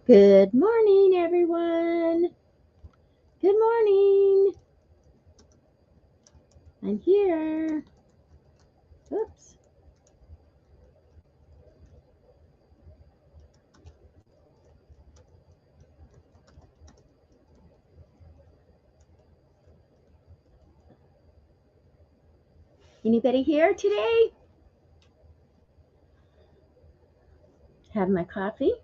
Good morning, everyone. Good morning. I'm here. Oops. Anybody here today? Have my coffee?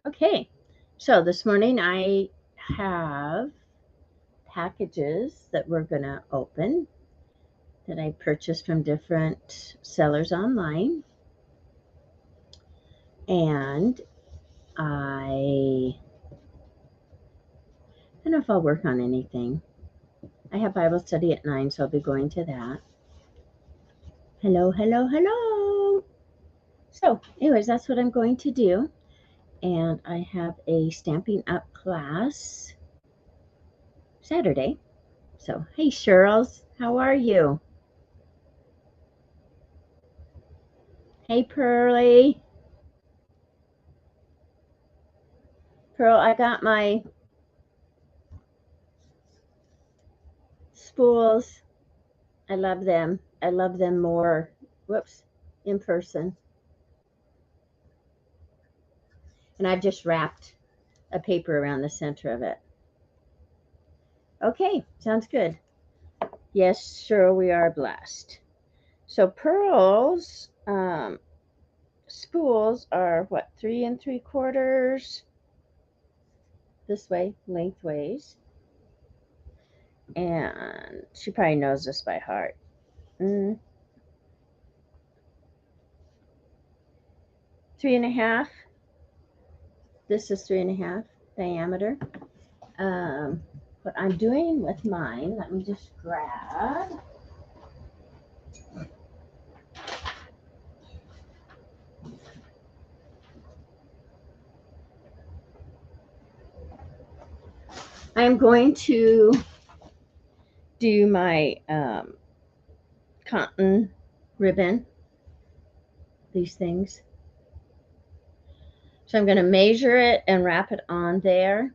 Okay. So this morning I have packages that we're going to open that I purchased from different sellers online. And I don't know if I'll work on anything. I have Bible study at 9, so I'll be going to that. Hello, hello, hello. So anyways, that's what I'm going to do. And I have a Stampin' Up class Saturday. So, hey, Shirls, how are you? Hey, Pearly. Pearl, I got my spools. I love them. I love them more, in person. And I've just wrapped a paper around the center of it. Okay, sounds good. Yes, sure, we are blessed. So Pearl's spools are what, 3 3/4 this way, lengthways. And she probably knows this by heart. 3.5. This is 3.5 diameter. What I'm doing with mine, let me just grab. I'm going to do my cotton ribbon, these things. So I'm going to measure it and wrap it on there.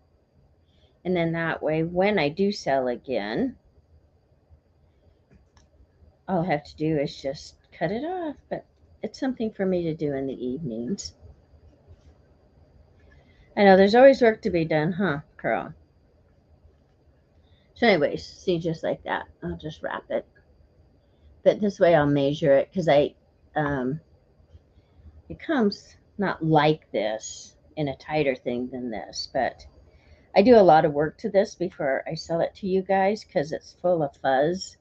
And then that way, when I do sell again, all I have to do is just cut it off. But it's something for me to do in the evenings. I know there's always work to be done, huh, Carl? So anyways, see, just like that. I'll just wrap it. But this way I'll measure it because it comes not like this in a tighter thing than this, but I do a lot of work to this before I sell it to you guys because it's full of fuzz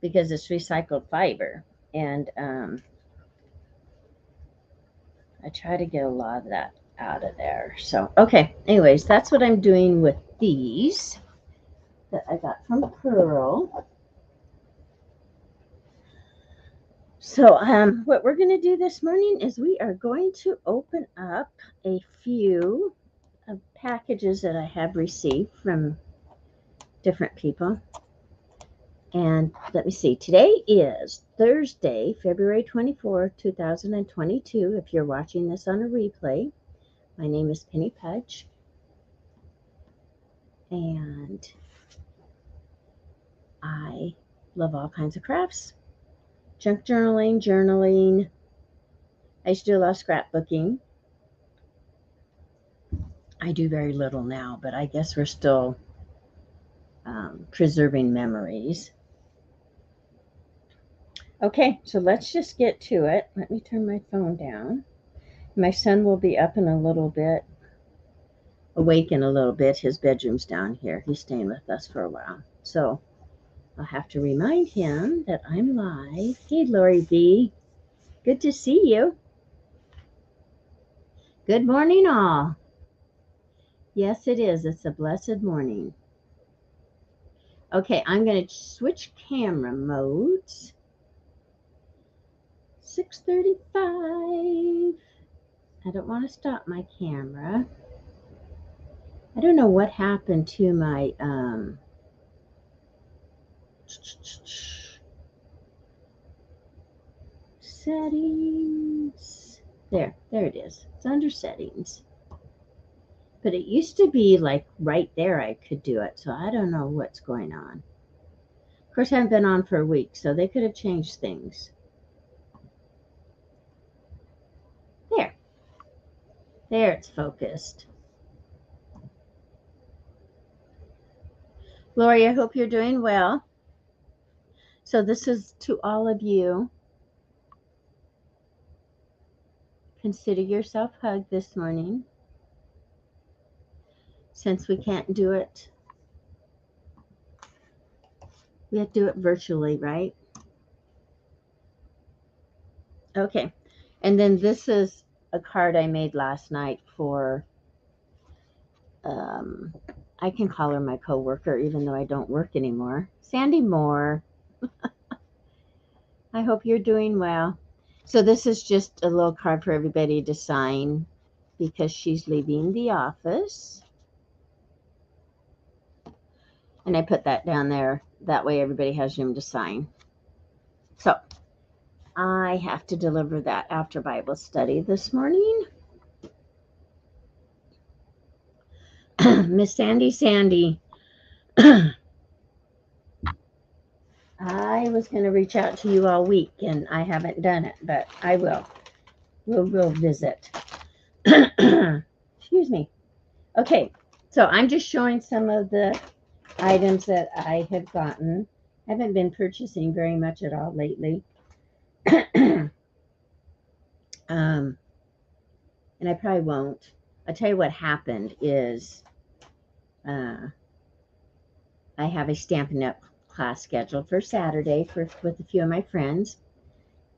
because it's recycled fiber. And I try to get a lot of that out of there. So, okay. Anyways, that's what I'm doing with these that I got from Pearl. So, what we're going to do this morning is we are going to open up a few of packages that I have received from different people. And let me see, today is Thursday, February 24, 2022. If you're watching this on a replay, my name is Penny Pudge. And I love all kinds of crafts. Junk journaling. I used to do a lot of scrapbooking. I do very little now, but I guess we're still preserving memories. Okay, so let's just get to it. Let me turn my phone down. My son will be up in a little bit, awake in a little bit. His bedroom's down here. He's staying with us for a while. So I'll have to remind him that I'm live. Hey, Lori B. Good to see you. Good morning, all. Yes, it is. It's a blessed morning. Okay, I'm going to switch camera modes. 6:35. I don't want to stop my camera. I don't know what happened to my settings. There it is. It's under settings. But it used to be like right there I could do it, so I don't know what's going on. Of course, I haven't been on for a week, so they could have changed things. There it's focused. Lori, I hope you're doing well. So this is to all of you. Consider yourself hugged this morning. Since we can't do it, we have to do it virtually, right? Okay. And then this is a card I made last night for, I can call her my coworker, even though I don't work anymore. Sandy Moore. I hope you're doing well. So this is just a little card for everybody to sign because she's leaving the office. And I put that down there. That way everybody has room to sign. So I have to deliver that after Bible study this morning. Miss Sandy. I was going to reach out to you all week, and I haven't done it, but I will. We'll visit. Excuse me. Okay, so I'm just showing some of the items that I have gotten. I haven't been purchasing very much at all lately. And I probably won't. I'll tell you what happened is I have a Stampin' Up! Class scheduled for Saturday with a few of my friends.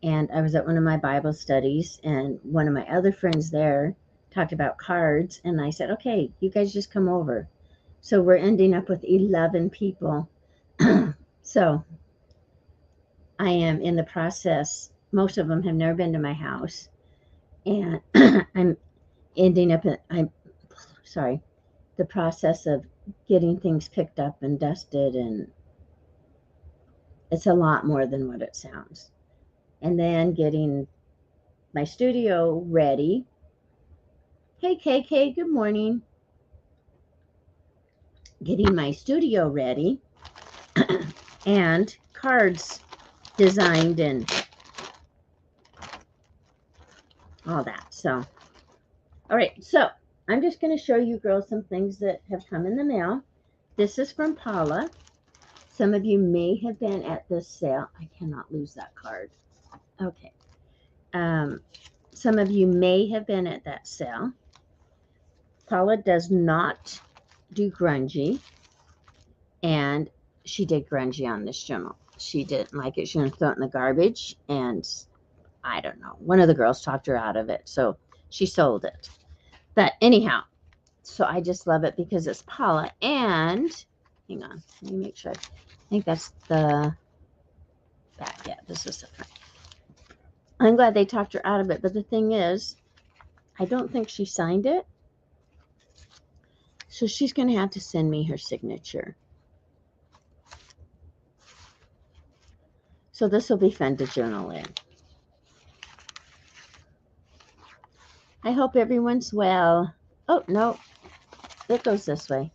And I was at one of my Bible studies, and one of my other friends there talked about cards. And I said, okay, you guys just come over. So we're ending up with 11 people. So I am in the process. Most of them have never been to my house. And I'm ending up the process of getting things picked up and dusted, and it's a lot more than what it sounds. And then getting my studio ready. Hey, KK, good morning. Getting my studio ready and cards designed and all that. So, all right. So I'm just going to show you girls some things that have come in the mail. This is from Paula. Some of you may have been at this sale. I cannot lose that card. Okay. Some of you may have been at that sale. Paula does not do grungy, and she did grungy on this journal. She didn't like it. She didn't throw it in the garbage, and I don't know. One of the girls talked her out of it, so she sold it. But anyhow, so I just love it because it's Paula. And hang on, let me make sure. I think that's the back. Yeah, this is the front. I'm glad they talked her out of it, but the thing is, I don't think she signed it. So she's going to have to send me her signature. So this will be fun to journal in. I hope everyone's well. Oh, no, it goes this way.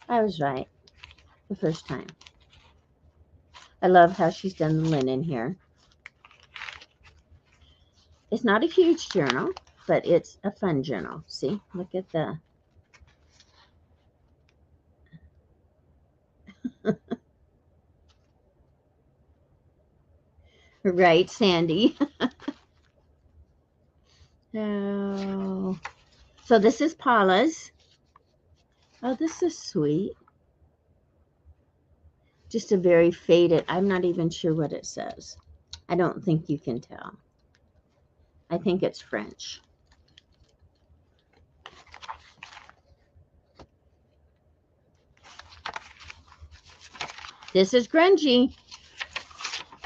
I was right the first time. I love how she's done the linen here. It's not a huge journal, but it's a fun journal. See, look at the... Right, Sandy. Oh. So this is Paula's. Oh, this is sweet. Just a very faded, I'm not even sure what it says. I don't think you can tell. I think it's French. This is grungy.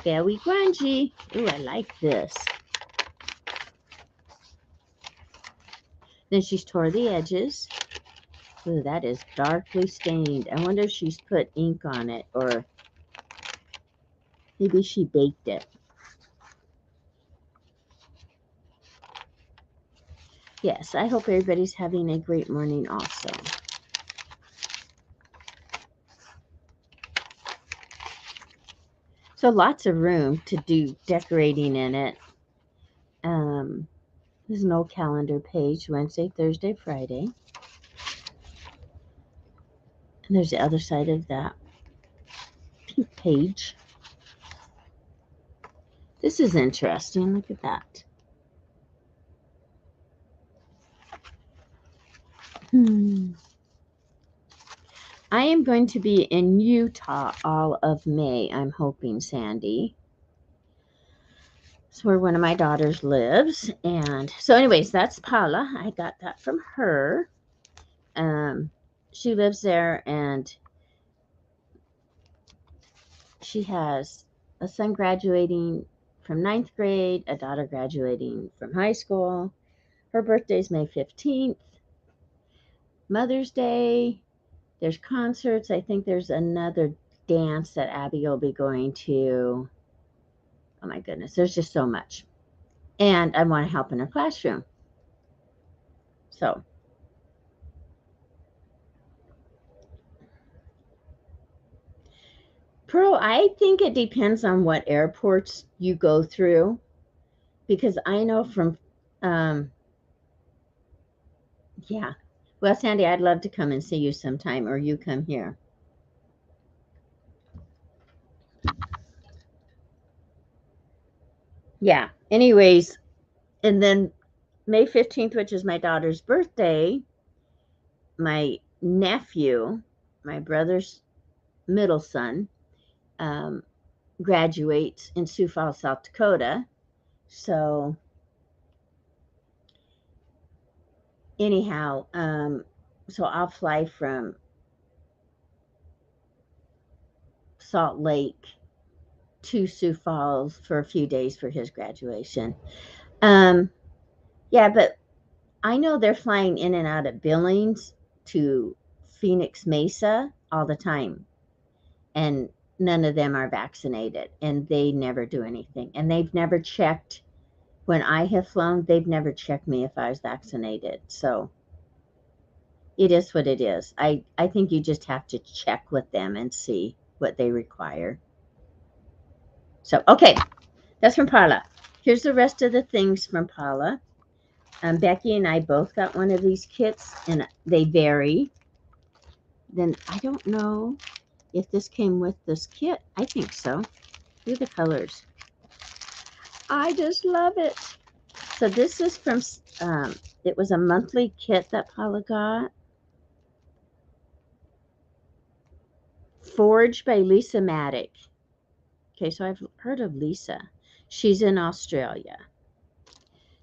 Very grungy. Ooh, I like this. Then she's tore the edges. Ooh, that is darkly stained. I wonder if she's put ink on it, or maybe she baked it. Yes, I hope everybody's having a great morning also. So lots of room to do decorating in it. There's no calendar page, Wednesday, Thursday, Friday. And there's the other side of that page. This is interesting. Look at that. I am going to be in Utah all of May, I'm hoping, Sandy. It's where one of my daughters lives. And so anyways, that's Paula. I got that from her. She lives there, and she has a son graduating from 9th grade, a daughter graduating from high school. Her birthday's May 15th. Mother's Day. There's concerts. I think there's another dance that Abby will be going to. Oh my goodness, there's just so much. And I want to help in her classroom. So Pearl, I think it depends on what airports you go through, because I know from yeah. Well, Sandy, I'd love to come and see you sometime, or you come here. Yeah. Anyways, and then May 15th, which is my daughter's birthday, my nephew, my brother's middle son, graduates in Sioux Falls, South Dakota. So anyhow, so I'll fly from Salt Lake to Sioux Falls for a few days for his graduation. Yeah, but I know they're flying in and out of Billings to Phoenix Mesa all the time, and none of them are vaccinated, and they never do anything. And they've never checked when I have flown, they've never checked me if I was vaccinated. So it is what it is. I think you just have to check with them and see what they require. So, okay, that's from Paula. Here's the rest of the things from Paula. Becky and I both got one of these kits, and they vary. Then I don't know if this came with this kit. I think so. Look at the colors. I just love it. So this is from, it was a monthly kit that Paula got. Forged by Lisa Maddock. Okay, so I've heard of Lisa. She's in Australia.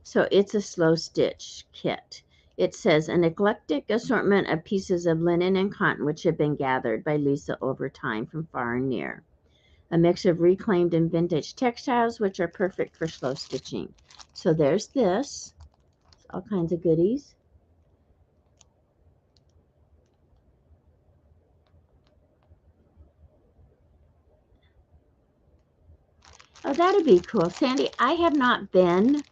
So it's a slow stitch kit. It says an eclectic assortment of pieces of linen and cotton which have been gathered by Lisa over time from far and near. A mix of reclaimed and vintage textiles which are perfect for slow stitching. So there's this. All kinds of goodies. Oh, that'd be cool. Sandy, I have not been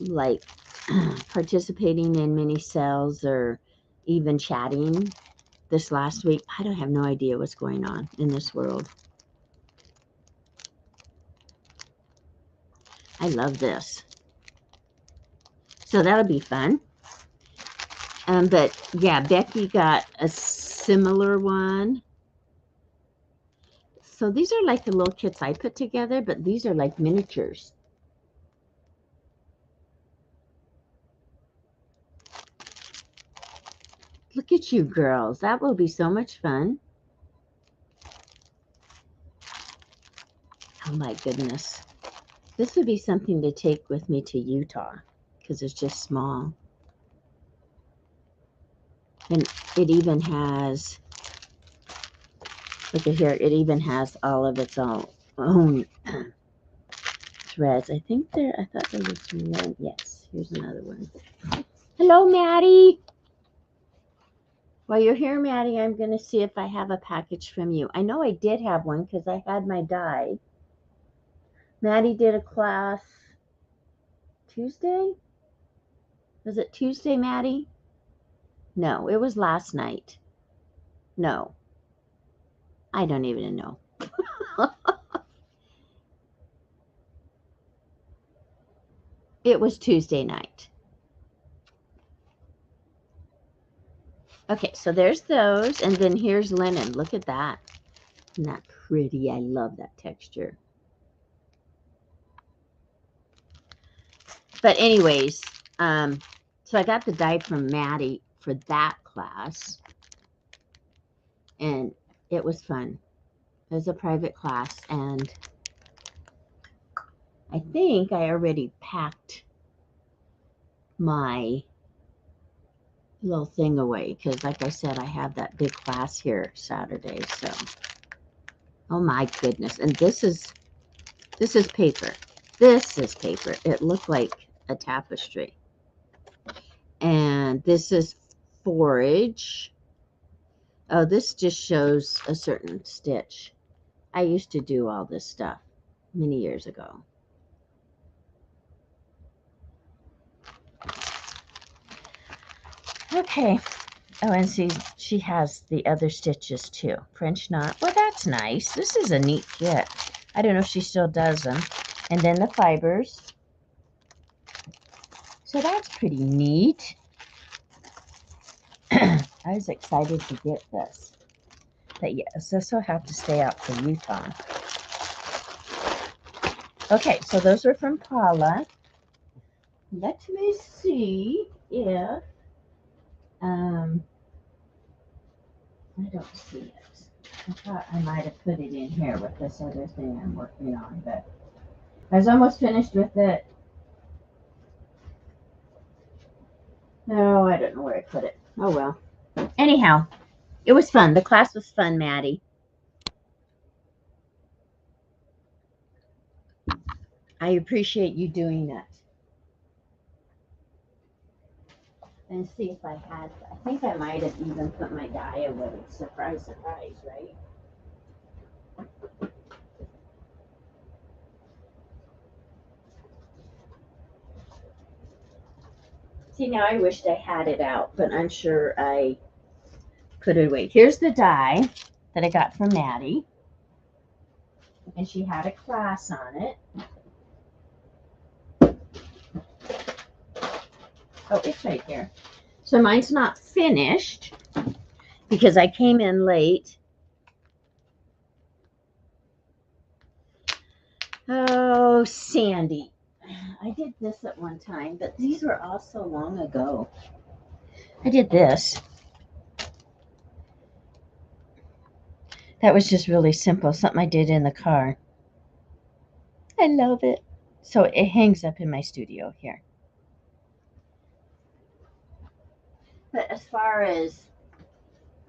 like participating in mini sales or even chatting this last week. I don't have no idea what's going on in this world. I love this. So that'll be fun. But yeah, Becky got a similar one. So these are like the little kits I put together, but these are like miniatures. Look at you girls. That will be so much fun. Oh my goodness. This would be something to take with me to Utah because it's just small. And it even has, look at here, it even has all of its own threads. I think there, I thought there was one. Yes, here's another one. Hello, Maddie. While you're here, Maddie, I'm going to see if I have a package from you. I know I did have one because I had my die. Maddie did a class Tuesday. Was it Tuesday, Maddie? No, it was last night. No, I don't even know. It was Tuesday night. Okay, so there's those, and then here's linen. Look at that. Isn't that pretty? I love that texture. But anyways, so I got the dye from Maddie for that class, and it was fun. It was a private class, and I think I already packed my little thing away because, like I said, I have that big class here Saturday. So, oh my goodness! And this is paper. This is paper. It looked like a tapestry. And this is forage. Oh, this just shows a certain stitch. I used to do all this stuff many years ago. Okay. Oh, and see, she has the other stitches too. French knot. Well, that's nice. This is a neat kit. I don't know if she still does them. And then the fibers. So that's pretty neat. I was excited to get this. But yes, this will have to stay out for Utah. Okay, so those are from Paula. Let me see if I don't see it. I thought I might have put it in here with this other thing I'm working on, but I was almost finished with it. No, I don't know where I put it. Oh well. Anyhow, it was fun. The class was fun, Maddie. I appreciate you doing that. And see if I had, I think I might have even put my dye away. Surprise, surprise, right? See, now I wished I had it out, but I'm sure I put it away. Here's the dye that I got from Maddie. And she had a class on it. Oh, it's right here. So mine's not finished because I came in late. Oh, Sandy. I did this at one time, but these were all so long ago. I did this. That was just really simple. Something I did in the car. I love it. So it hangs up in my studio here. But as far as,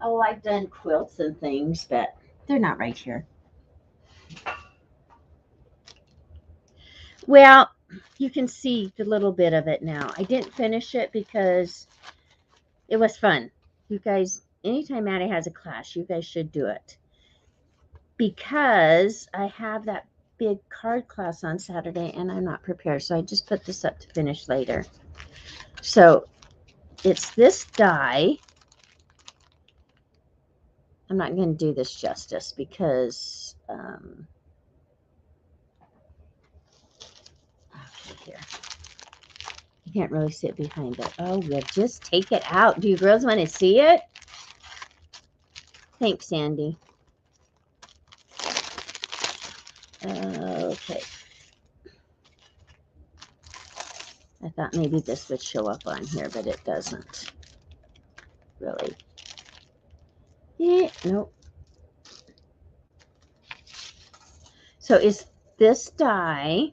oh, I've done quilts and things, but they're not right here. Well, you can see the little bit of it now. I didn't finish it because it was fun. You guys, anytime Maddie has a class, you guys should do it. Because I have that big card class on Saturday and I'm not prepared. So I just put this up to finish later. So it's this die. I'm not going to do this justice because okay, here. You can't really see it behind it. Oh, well, just take it out. Do you girls want to see it? Thanks, Sandy. Okay. I thought maybe this would show up on here, but it doesn't. Really. Yeah, nope. So is this die,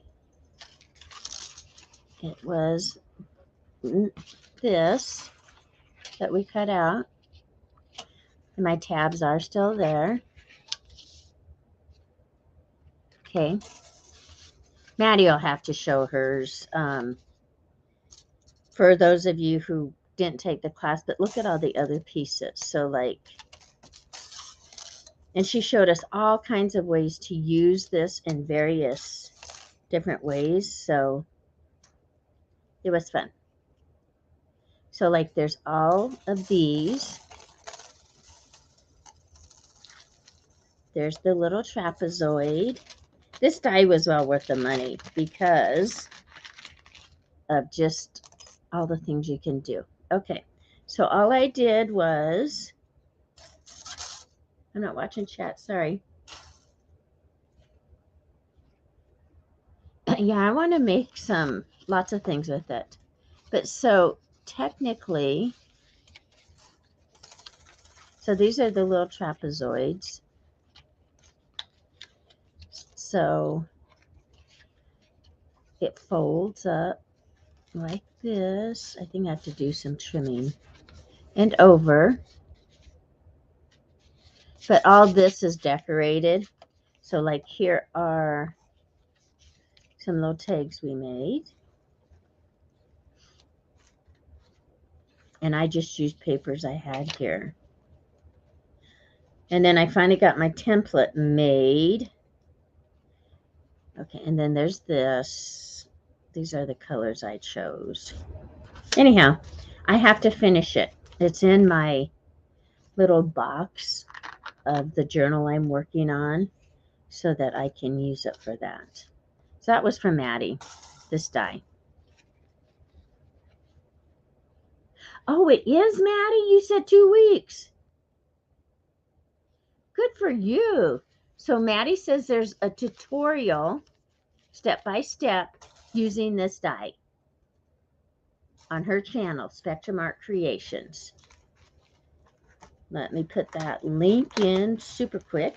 it was this that we cut out. And my tabs are still there. Okay. Maddie will have to show hers. For those of you who didn't take the class, but look at all the other pieces. So like, and she showed us all kinds of ways to use this in various different ways. So it was fun. So like there's all of these. There's the little trapezoid. This die was well worth the money because of just all the things you can do. Okay, so all I did was, I'm not watching chat, sorry. Yeah, I want to make lots of things with it. But so technically, so these are the little trapezoids. So it folds up like this. I think I have to do some trimming and over. But all this is decorated. So like here are some little tags we made. And I just used papers I had here. And then I finally got my template made. Okay, and then there's this. These are the colors I chose. Anyhow, I have to finish it. It's in my little box of the journal I'm working on so that I can use it for that. So that was from Maddie, this die. Oh, it is, Maddie? You said 2 weeks. Good for you. So Maddie says there's a tutorial, step by step, using this die on her channel, Spectrum Art Creations. Let me put that link in super quick.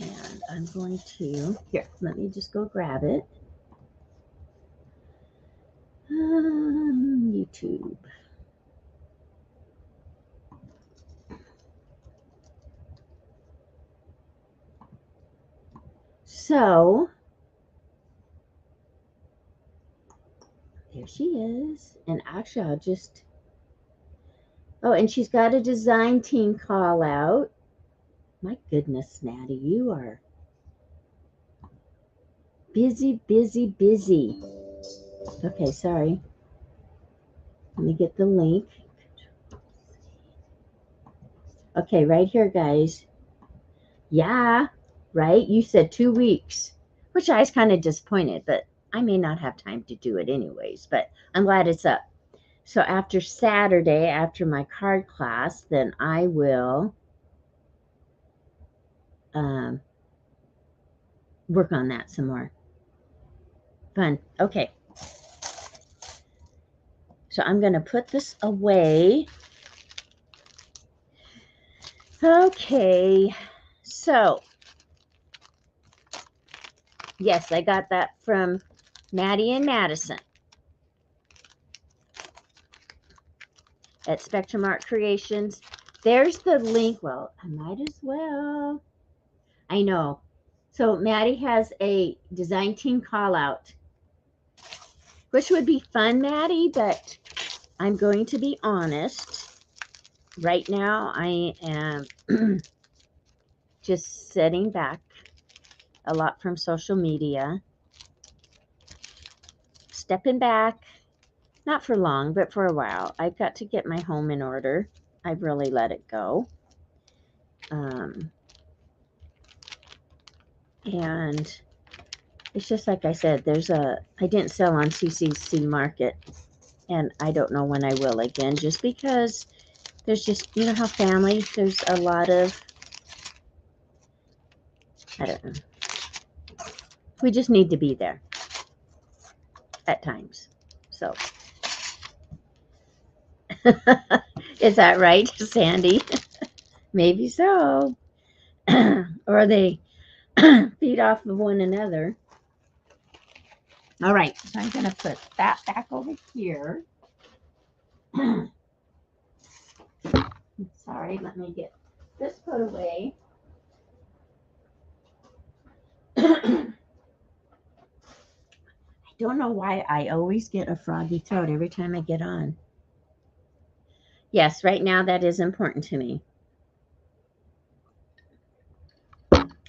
And I'm going to, here, let me just go grab it. YouTube. So, there she is. And actually, I'll just, oh, and she's got a design team call out. My goodness, Maddie, you are busy, busy, busy. Okay, sorry. Let me get the link. Okay, right here, guys. Yeah, right? You said 2 weeks, which I was kind of disappointed, but I may not have time to do it anyways, but I'm glad it's up. So after Saturday, after my card class, then I will work on that some more. Fun. Okay. So I'm going to put this away. Okay. So, yes, I got that from Maddie and Madison at Spectrum Art Creations. There's the link. Well, I might as well. I know. So Maddie has a design team call out, which would be fun, Maddie, but I'm going to be honest. Right now, I am just sitting back a lot from social media, stepping back, not for long, but for a while. I've got to get my home in order. I've really let it go. And it's just like I said, I didn't sell on CCC Market, and I don't know when I will again, just because there's just, you know how family, there's a lot of, I don't know. We just need to be there at times. So, is that right, Sandy? Maybe so. Or they feed off of one another. All right, so I'm going to put that back over here. Sorry, let me get this put away. I don't know why I always get a froggy throat every time I get on. Yes, right now that is important to me.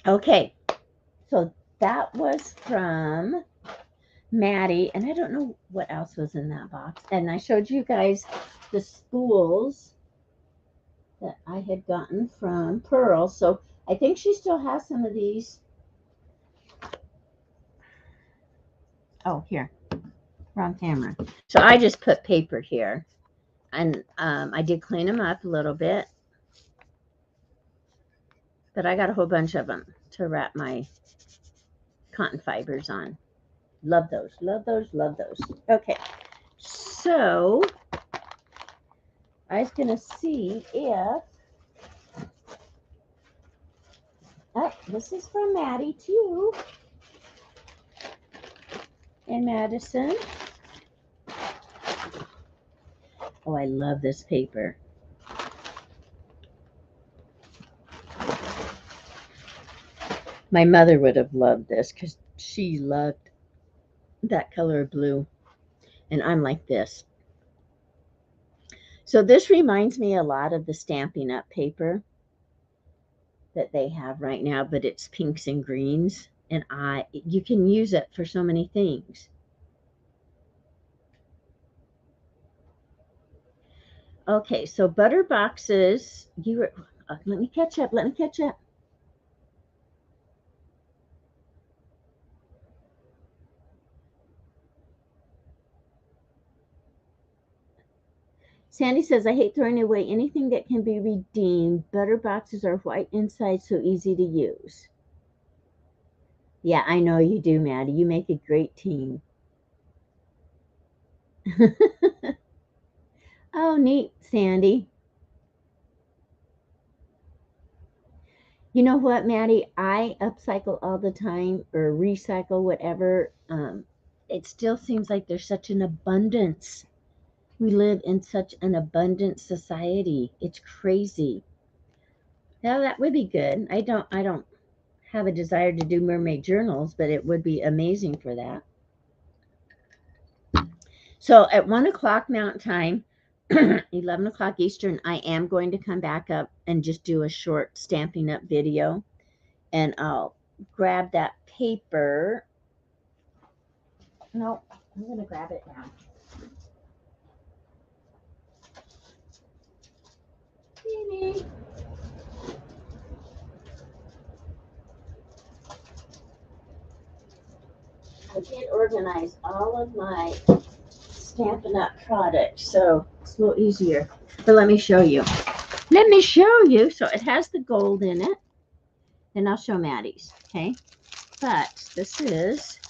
Okay, So that was from Maddie, and I don't know what else was in that box. And I showed you guys the spools that I had gotten from Pearl. So I think she still has some of these. Oh, here, wrong camera. So I just put paper here, and I did clean them up a little bit, but I got a whole bunch of them to wrap my cotton fibers on. Love those, love those, love those. Okay, so I was gonna see if, oh, this is from Maddie too, in Madison. Oh, I love this paper. My mother would have loved this because she loved that color of blue, and I'm like this. So this reminds me a lot of the Stampin' Up paper that they have right now, but it's pinks and greens, and you can use it for so many things. Okay, so butter boxes. Let me catch up. Let me catch up. Sandy says, I hate throwing away anything that can be redeemed. Butter boxes are white inside, so easy to use. Yeah, I know you do, Maddie. You make a great team. Oh, neat, Sandy. You know what, Maddie? I upcycle all the time, or recycle, whatever. It still seems like there's such an abundance. We live in such an abundant society. It's crazy. Now that would be good. I don't have a desire to do mermaid journals, but it would be amazing for that. So at 1 o'clock Mountain Time, 11 o'clock Eastern, I am going to come back up and just do a short Stampin' Up video, and I'll grab that paper. No, I'm going to grab it now. Beanie. I did organize all of my Stampin' Up products, so it's a little easier. But let me show you. Let me show you. So it has the gold in it, and I'll show Maddie's, okay? But this is,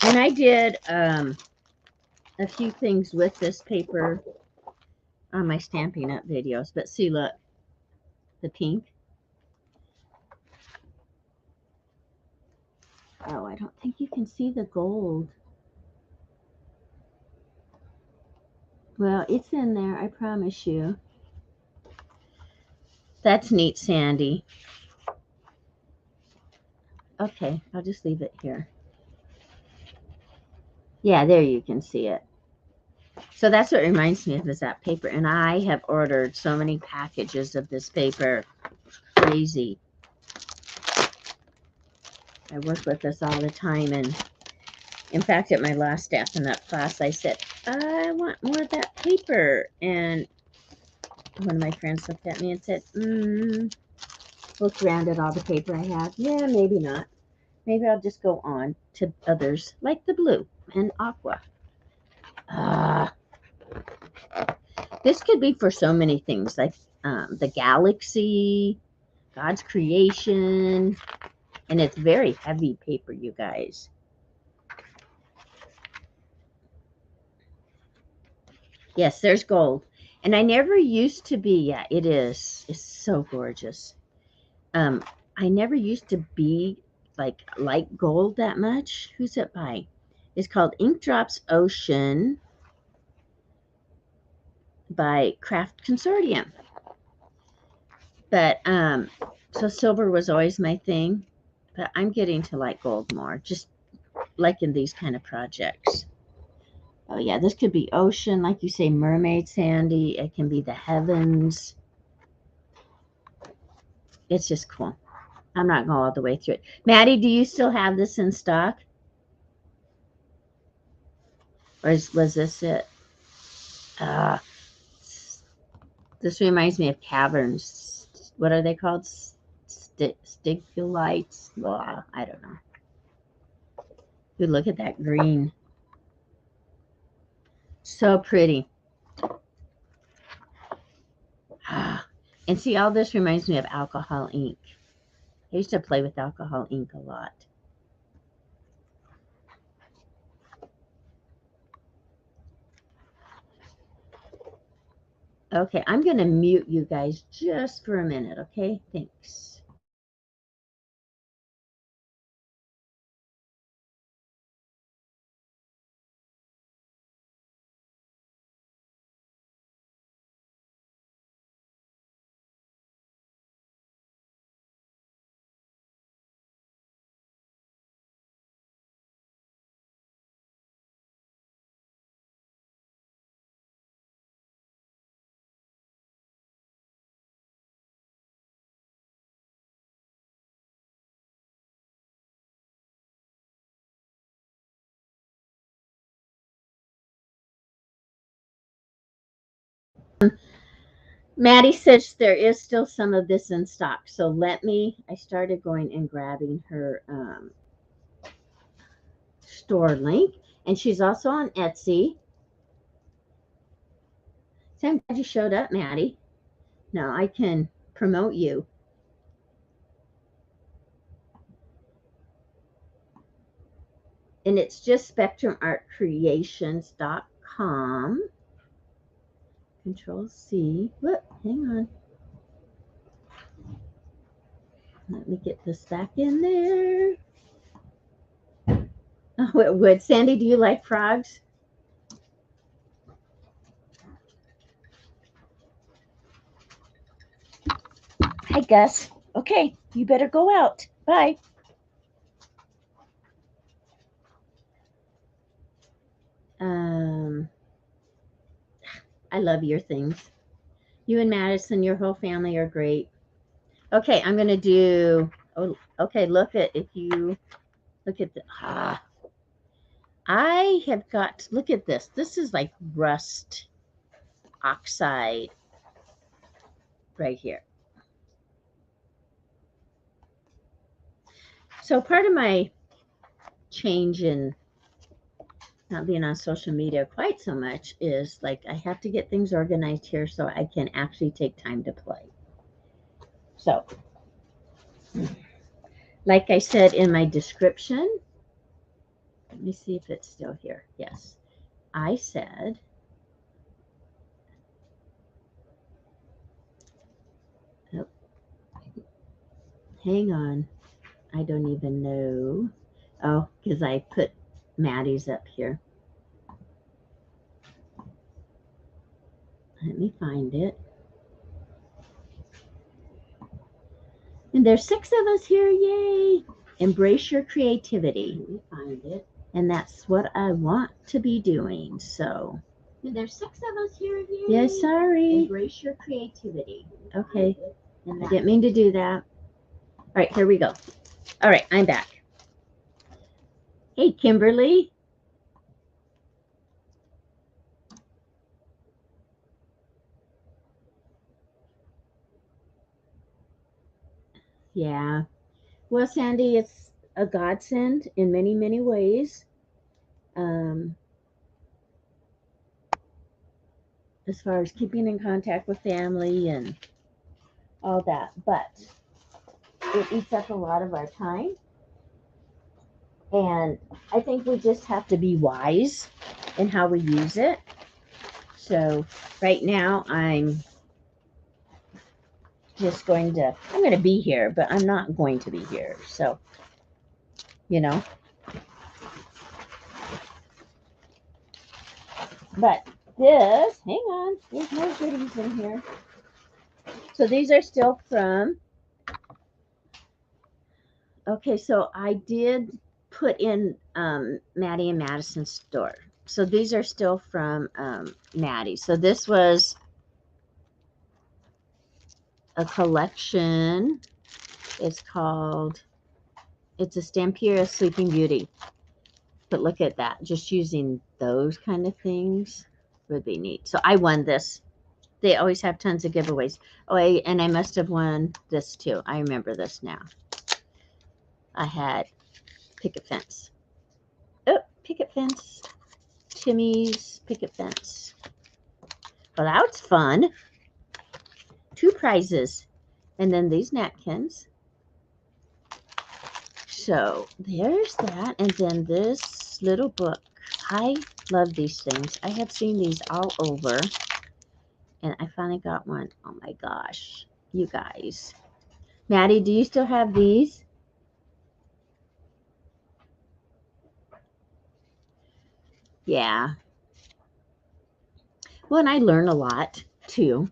and I did a few things with this paper on my Stampin' Up videos. But see, look, the pink. Oh, I don't think you can see the gold. Well, it's in there, I promise you. That's neat, Sandy. Okay, I'll just leave it here. Yeah, there you can see it. So that's what reminds me of, is that paper. And I have ordered so many packages of this paper. Crazy. I work with this all the time. And in fact, at my last Stampin' Up class, I said, I want more of that paper. And one of my friends looked at me and said, looked around at all the paper I have. Yeah, maybe not. Maybe I'll just go on to others like the blue and aqua. This could be for so many things, like the galaxy, God's creation, and it's very heavy paper, you guys. Yes, there's gold. And I never used to be, yeah, it is. It's so gorgeous. I never used to be like gold that much. Who's it by? It's called Ink Drops Ocean by Craft Consortium. But so silver was always my thing, but I'm getting to like gold more, just like in these kind of projects. Oh yeah, this could be ocean, like you say, mermaid, Sandy. It can be the heavens. It's just cool. I'm not going all the way through it. Maddie, do you still have this in stock? Or was this it? This reminds me of caverns. What are they called? Stigmatites? I don't know. Dude, look at that green. So pretty. And see, all this reminds me of alcohol ink. I used to play with alcohol ink a lot. Okay, I'm going to mute you guys just for a minute, okay? Thanks. Maddie says there is still some of this in stock. So I started going and grabbing her store link. And she's also on Etsy. So I'm glad you showed up, Maddie. Now I can promote you. And it's just spectrumartcreations.com. Control C. Whoop, hang on. Let me get this back in there. Oh, it would. Sandy, do you like frogs? Hi, Gus. Okay, you better go out. Bye. I love your things. You and Madison, your whole family are great. Okay, I'm going to do, okay, look at the, I have got, look at this. This is like rust oxide right here. So part of my change in not being on social media quite so much is like I have to get things organized here so I can actually take time to play. So, like I said in my description, let me see if it's still here. Yes, I said, oh, hang on, I don't even know. Oh, because I put Maddie's up here. Let me find it. And there's 6 of us here, yay! Embrace your creativity. Let me find it. And that's what I want to be doing, so. And there's 6 of us here, yay! Yeah, sorry. Embrace your creativity. Okay, I didn't mean to do that. All right, here we go. All right, I'm back. Hey, Kimberly. Yeah. Well, Sandy, it's a godsend in many, many ways. As far as keeping in contact with family and all that, but it eats up a lot of our time. And I think we just have to be wise in how we use it. So right now I'm just going to be here, but I'm not going to be here. So, you know, but this, hang on, there's more goodies in here. So these are still from, okay, so I did put in Maddie and Madison's store. So these are still from Maddie. So this was a collection It's called, it's a Stamperia Sleeping Beauty. But look at that. Just using those kind of things would be neat. So I won this. They always have tons of giveaways. Oh, and I must have won this too. I remember this now. I had picket fence. Oh, picket fence. Timmy's picket fence. Well, that was fun. 2 prizes. And then these napkins. So there's that. And then this little book. I love these things. I have seen these all over. And I finally got one. Oh my gosh. You guys. Maddie, do you still have these? Yeah. Well, and I learn a lot too,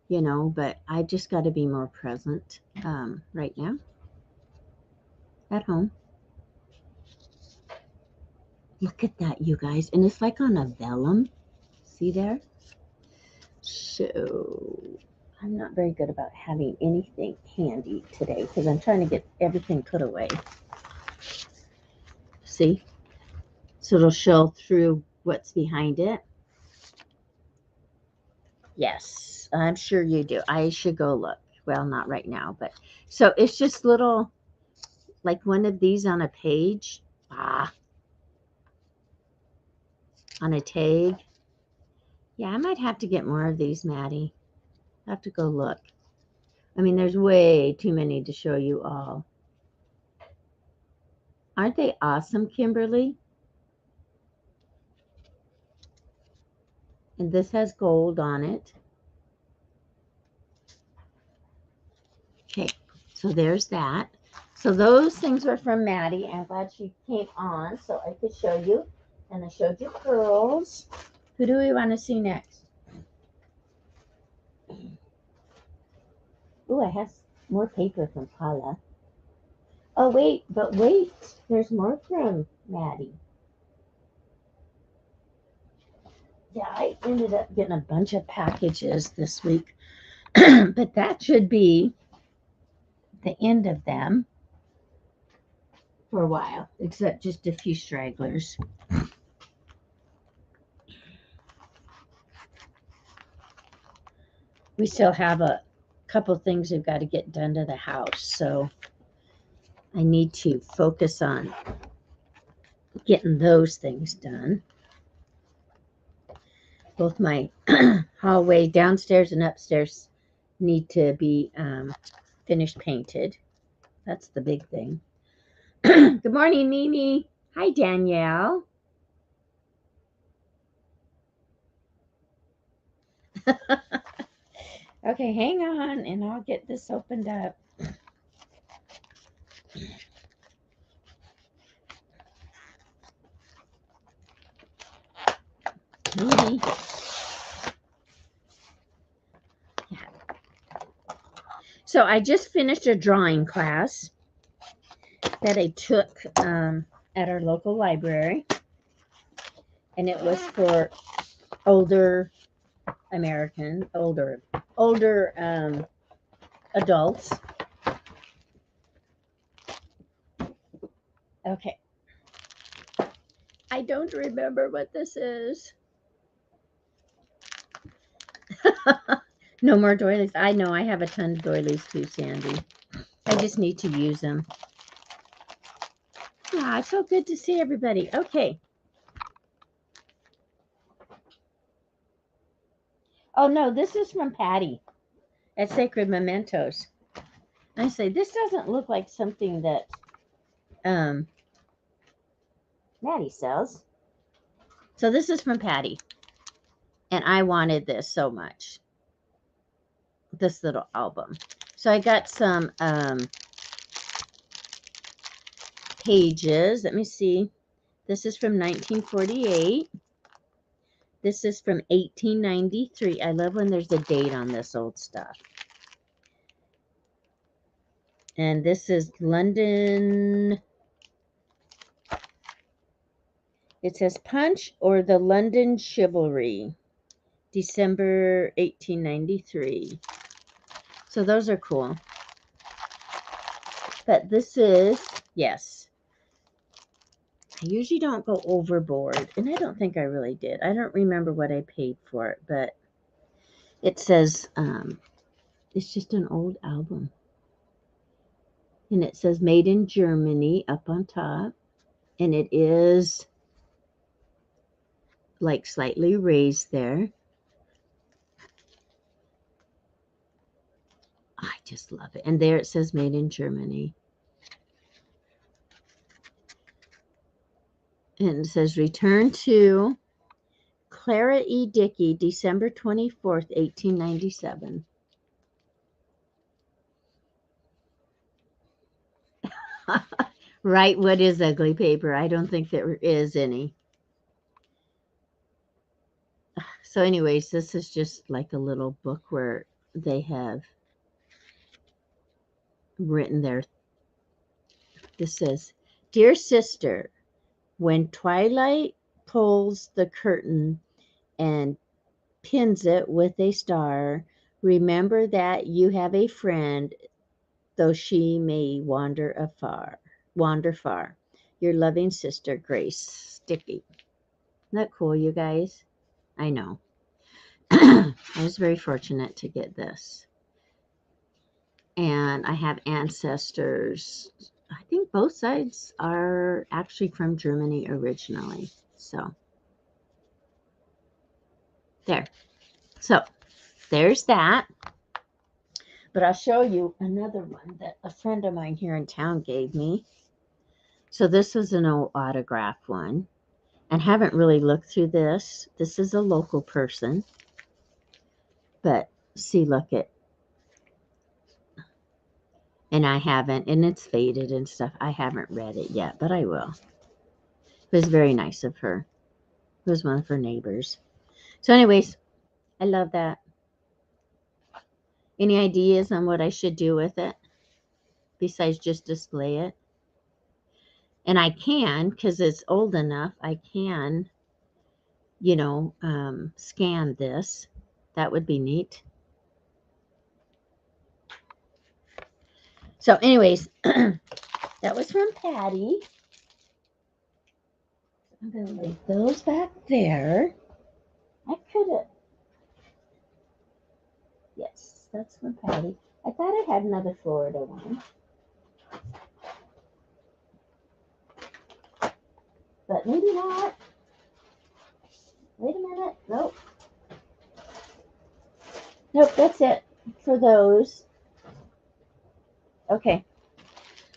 you know, but I just got to be more present right now at home. Look at that, you guys. And it's like on a vellum. See there? So I'm not very good about having anything handy today because I'm trying to get everything put away. See? So it'll show through what's behind it. Yes, I'm sure you do. I should go look. Well, not right now, but so it's just little, like one of these on a page. On a tag. Yeah, I might have to get more of these, Maddie. I have to go look. I mean, there's way too many to show you all. Aren't they awesome, Kimberly? And this has gold on it. Okay, so there's that. So those things were from Maddie. I'm glad she came on so I could show you. And I showed you pearls. Who do we want to see next? Oh, I have more paper from Paula. Oh, wait, but wait. There's more from Maddie. Yeah, I ended up getting a bunch of packages this week. But that should be the end of them for a while, except just a few stragglers. We still have a couple things we've got to get done to the house, so I need to focus on getting those things done. Both my hallway downstairs and upstairs need to be finished painted. That's the big thing. Good morning, Mimi. Hi, Danielle. Okay, hang on, and I'll get this opened up. Maybe. Yeah. So I just finished a drawing class that I took at our local library, and it was for older adults. Okay. I don't remember what this is. No more doilies. I know I have a ton of doilies too, Sandy. I just need to use them. Yeah, it's so good to see everybody. Okay. Oh, no, this is from Patty at Sacred Mementos. I say, this doesn't look like something that Maddie sells. So this is from Patty. And I wanted this so much. This little album. So I got some pages. Let me see. This is from 1948. This is from 1893. I love when there's a date on this old stuff. And this is London. It says Punch or the London Chivalry, December 1893. So those are cool. But this is, yes. I usually don't go overboard, and I don't think I really did. I don't remember what I paid for it, but it says, it's just an old album. And it says made in Germany up on top. And it is like slightly raised there. I just love it. And there it says made in Germany. And it says return to Clara E. Dickey, December 24th, 1897. Right, what is ugly paper? I don't think there is any. So anyways, this is just like a little book where they have written their, this says, Dear Sister, when twilight pulls the curtain and pins it with a star, remember that you have a friend, though she may wander far. Your loving sister, Grace Dickey. Isn't that cool, you guys? I know. I was very fortunate to get this. And I have ancestors. I think both sides are actually from Germany originally. So, there. So, there's that. But I'll show you another one that a friend of mine here in town gave me. So this is an old autograph one. And haven't really looked through this. This is a local person. But see, look it. And I haven't, and it's faded and stuff. I haven't read it yet, but I will. It was very nice of her. It was one of her neighbors. So anyways, I love that. Any ideas on what I should do with it? Besides just display it? And I can, because it's old enough, I can, scan this. That would be neat. So anyways, that was from Patty. I'm going to leave those back there. I could have. Yes, that's from Patty. I thought I had another Florida one. But maybe not. Wait a minute. Nope. Nope, that's it for those. Okay.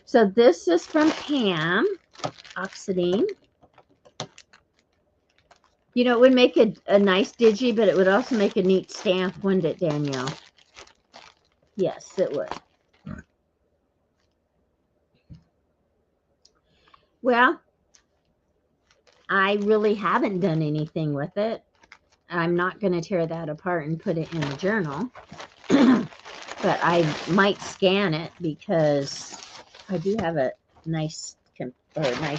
So this is from Pam Oxidine. It would make a nice digi, but it would also make a neat stamp, wouldn't it, Danielle? Yes, it would. Well, I really haven't done anything with it. I'm not going to tear that apart and put it in a journal. But I might scan it because I do have a nice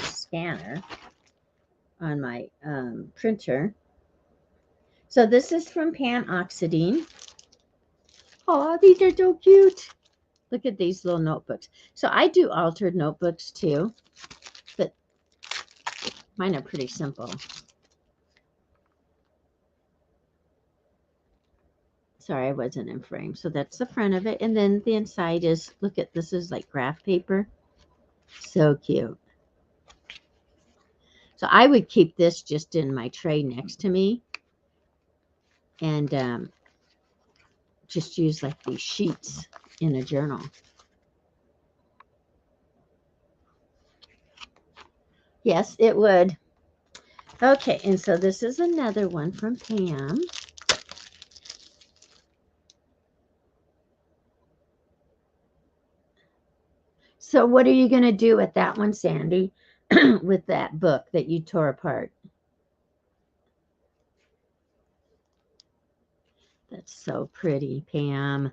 scanner on my printer. So this is from Pam Oxidine. Oh, these are so cute. Look at these little notebooks. So I do altered notebooks too, but mine are pretty simple. Sorry, I wasn't in frame. So that's the front of it. And then the inside is, look at, this is like graph paper. So cute. So I would keep this just in my tray next to me. And just use like these sheets in a journal. Yes, it would. Okay, and so this is another one from Pam. So what are you going to do with that one, Sandy, with that book that you tore apart? That's so pretty, Pam.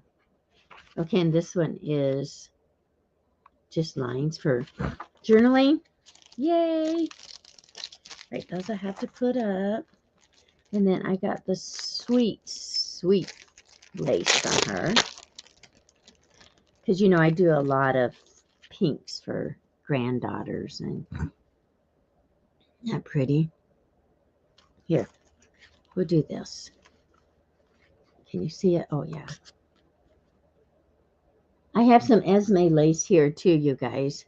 Okay, and this one is just lines for journaling. Yay! Right, those I have to put up. And then I got the sweet, sweet lace on her. Because, I do a lot of pinks for granddaughters. And isn't that pretty? Here, we'll do this. Can you see it? Oh, yeah. I have some Esme lace here too, you guys.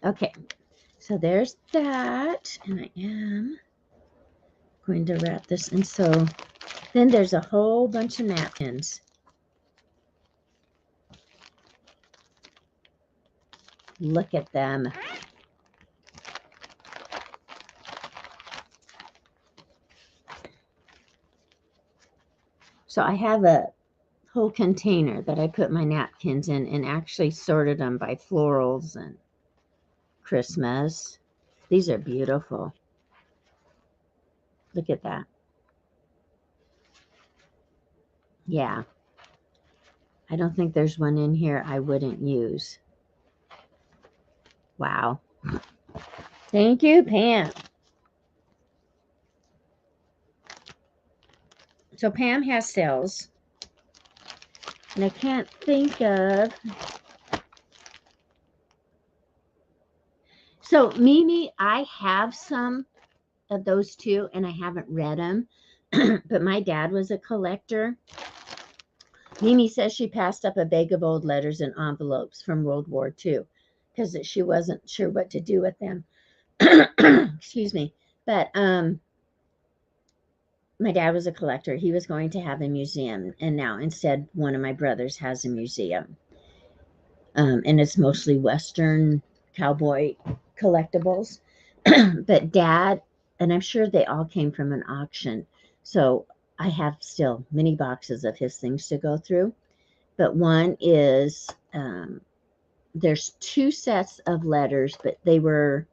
Okay, so there's that. And I am going to wrap this. And so then there's a whole bunch of napkins. Look at them. So I have a whole container that I put my napkins in and actually sorted them by florals and Christmas. These are beautiful. Look at that. Yeah. I don't think there's one in here I wouldn't use. Wow. Thank you, Pam. So Pam has sales. And I can't think of. So Mimi, I have some of those too, and I haven't read them. But my dad was a collector. Mimi says she passed up a bag of old letters and envelopes from World War II because she wasn't sure what to do with them. Excuse me. But my dad was a collector. He was going to have a museum, and now instead one of my brothers has a museum. And it's mostly Western cowboy collectibles. But Dad, and I'm sure they all came from an auction. So I have still many boxes of his things to go through. But one is, there's 2 sets of letters, but they were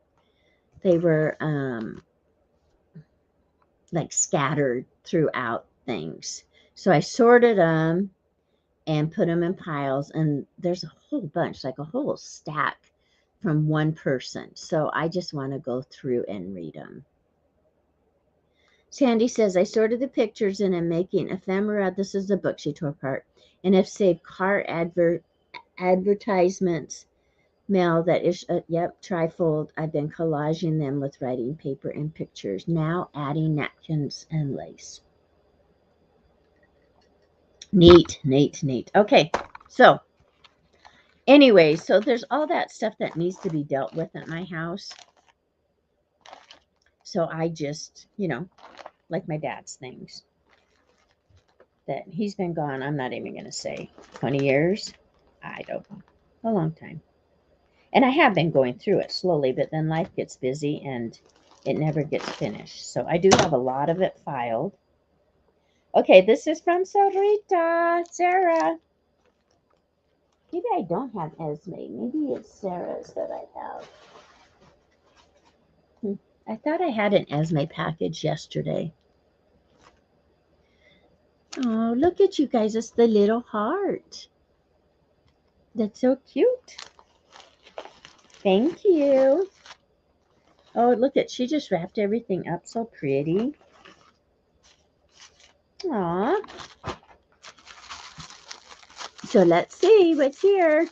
like scattered throughout things. So I sorted them and put them in piles, and there's a whole bunch, like a whole stack from one person. So I just want to go through and read them. Sandy says, I sorted the pictures and am making ephemera. This is the book she tore apart. And have saved car advertisements, mail that is, yep, trifold. I've been collaging them with writing paper and pictures. Now adding napkins and lace. Neat, neat, neat. Okay, so anyway, so there's all that stuff that needs to be dealt with at my house. So I just, like my dad's things. That he's been gone, I'm not even going to say 20 years. I don't know. A long time. And I have been going through it slowly, but then life gets busy and it never gets finished. So I do have a lot of it filed. Okay, this is from Sarita. Sarah. Maybe I don't have Esme. Maybe it's Sarah's that I have. I thought I had an Esme package yesterday. Oh, look at you guys. It's the little heart. That's so cute. Thank you. Oh, look at, she just wrapped everything up so pretty. Aw. So let's see what's here.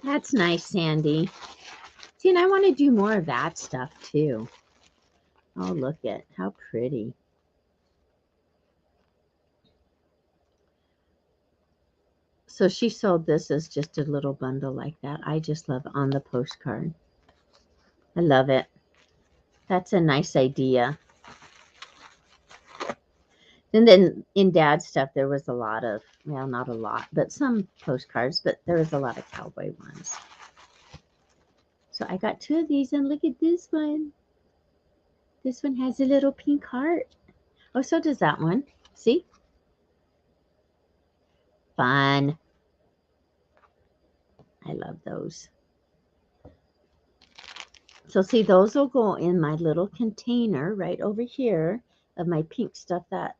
That's nice, Sandy. See, and I want to do more of that stuff too. Oh, look at how pretty. So she sold this as just a little bundle like that. I just love on the postcard. I love it. That's a nice idea. And then in Dad's stuff, there was a lot of, well, not a lot, but some postcards, but there was a lot of cowboy ones. So I got 2 of these, and look at this one. This one has a little pink heart. Oh, so does that one. See? Fun. I love those. So see, those will go in my little container right over here of my pink stuff, that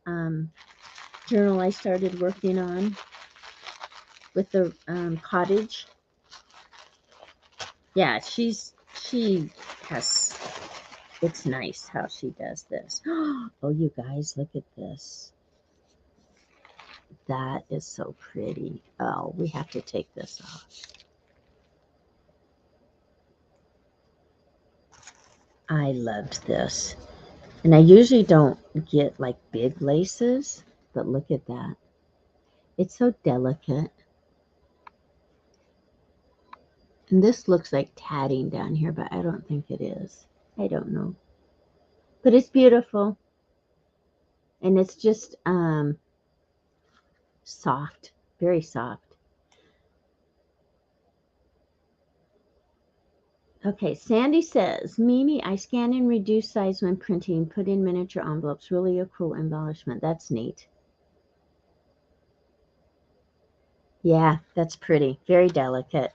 journal I started working on with the cottage. Yeah, she has it's nice how she does this. Oh, you guys, look at this. That is so pretty. Oh, we have to take this off. I loved this. And I usually don't get like big laces, but look at that. It's so delicate. And this looks like tatting down here, but I don't think it is. I don't know. But it's beautiful. And it's just soft, very soft. Okay, Sandy says, Mimi, I scan and reduce size when printing, put in miniature envelopes. Really a cool embellishment. That's neat. Yeah, that's pretty. Very delicate.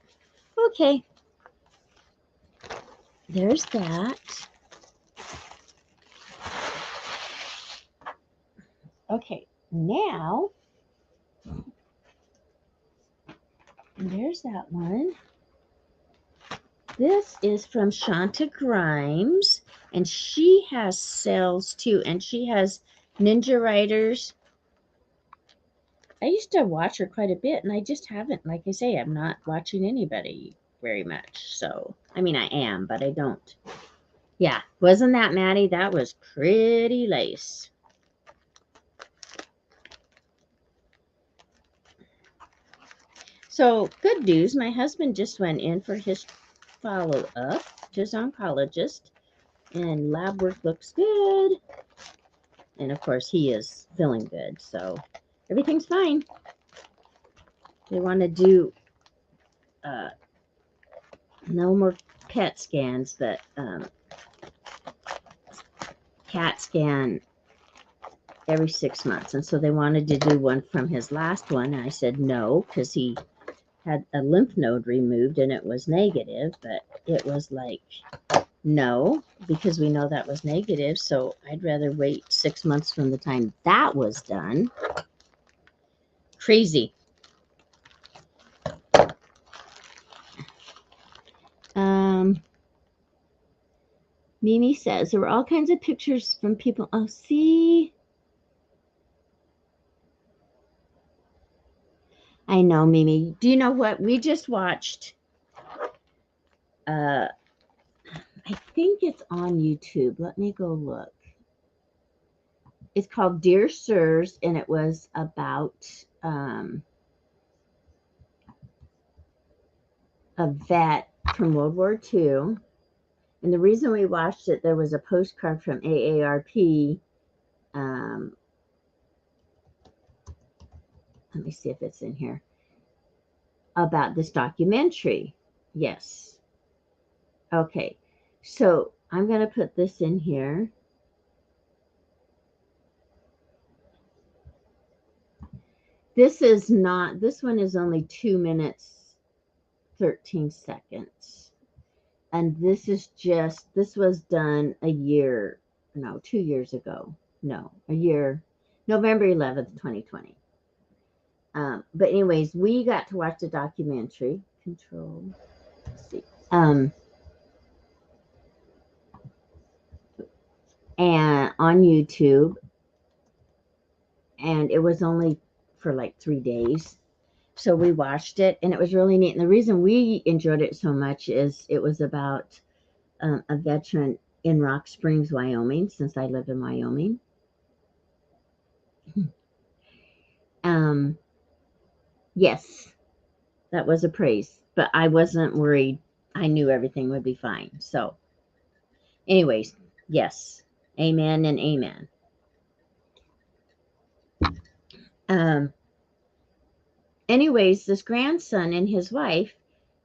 Okay. There's that. Okay, now there's that one. This is from Shanta Grimes, and she has sales too, and she has Ninja Riders. I used to watch her quite a bit, and I just haven't. Like I say, I'm not watching anybody very much. So, I mean, I am, but I don't. Yeah, wasn't that Maddie? That was pretty lace. So, good news. My husband just went in for his follow-up to his oncologist, and lab work looks good. And, of course, he is feeling good, so everything's fine. They want to do no more PET scans, but CAT scan every 6 months. And so they wanted to do one from his last one. And I said no, because he had a lymph node removed and it was negative, but it was like, no, because we know that was negative. So I'd rather wait 6 months from the time that was done. Crazy. Mimi says there were all kinds of pictures from people. Oh, see, I know, Mimi. Do you know what? We just watched, I think it's on YouTube. Let me go look. It's called Dear Sirs, and it was about a vet from World War II. And the reason we watched it, there was a postcard from AARP. Let me see if it's in here. About this documentary. Yes. Okay. So I'm going to put this in here. This one is only 2 minutes, 13 seconds. And this was done 2 years ago. No, a year, November 11th, 2020. But anyways, we got to watch the documentary, Control. Let's see. And on YouTube. And it was only for like 3 days. So we watched it and it was really neat. And the reason we enjoyed it so much is it was about a veteran in Rock Springs, Wyoming, since I live in Wyoming. Yes, that was a praise, but I wasn't worried. I knew everything would be fine. So anyways, yes, amen and amen. Anyways, this grandson and his wife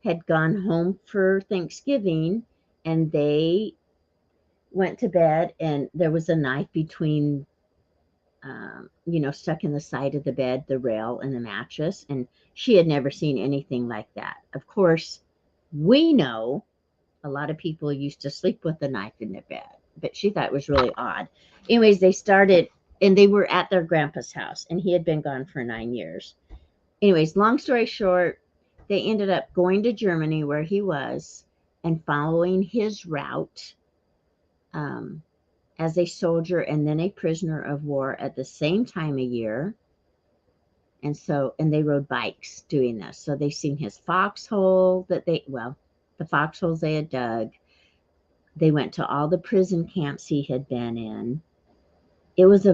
had gone home for Thanksgiving, and they went to bed, and there was a knife between, stuck in the side of the bed, the rail, and the mattress. And she had never seen anything like that. Of course, we know a lot of people used to sleep with a knife in their bed, but she thought it was really odd. Anyways, and they were at their grandpa's house, and he had been gone for 9 years. Anyways, long story short, they ended up going to Germany where he was and following his route as a soldier and then a prisoner of war at the same time of year. And they rode bikes doing this. So they seen his foxhole the foxholes they had dug. They went to all the prison camps he had been in. It was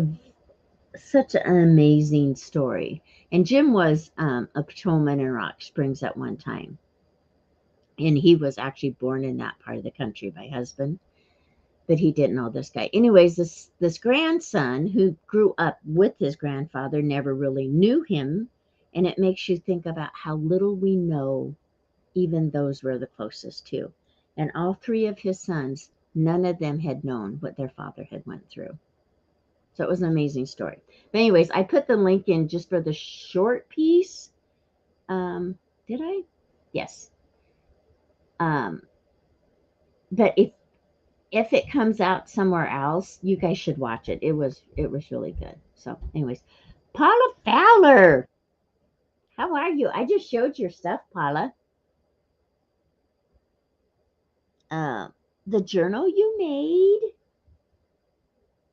such an amazing story. And Jim was a patrolman in Rock Springs at one time. And he was actually born in that part of the country, my husband. But he didn't know this guy. Anyways, this grandson who grew up with his grandfather never really knew him. And it makes you think about how little we know, even those we're the closest to. And all three of his sons, none of them had known what their father had went through. So it was an amazing story. But anyways, I put the link in just for the short piece. Did I? Yes. But if it comes out somewhere else, you guys should watch it. It was really good. So anyways, Paula Fowler, how are you? I just showed your stuff, Paula. The journal you made.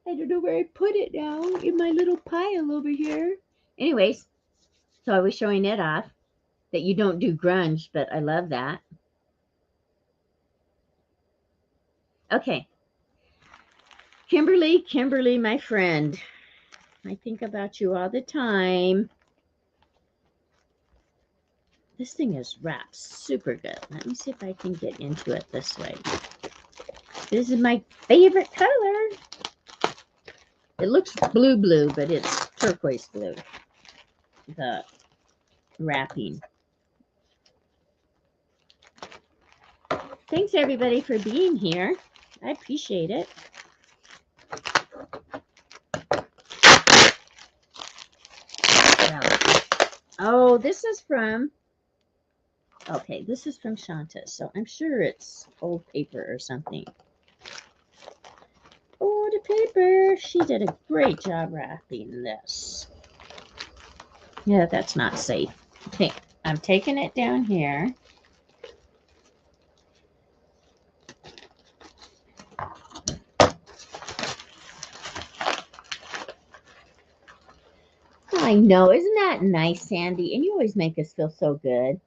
I don't know where I put it now, in my little pile over here. Anyways, so I was showing it off, that you don't do grunge, but I love that. Okay. Kimberly, my friend. I think about you all the time. This thing is wrapped super good. Let me see if I can get into it this way. This is my favorite color. It looks blue, but it's turquoise blue. The wrapping. Thanks everybody for being here. I appreciate it. Oh, this is from Shanta, so I'm sure it's old paper or something. Oh, the paper. She did a great job wrapping this. Yeah, that's not safe. Okay, I'm taking it down here. I know. Isn't that nice, Sandy? And you always make us feel so good.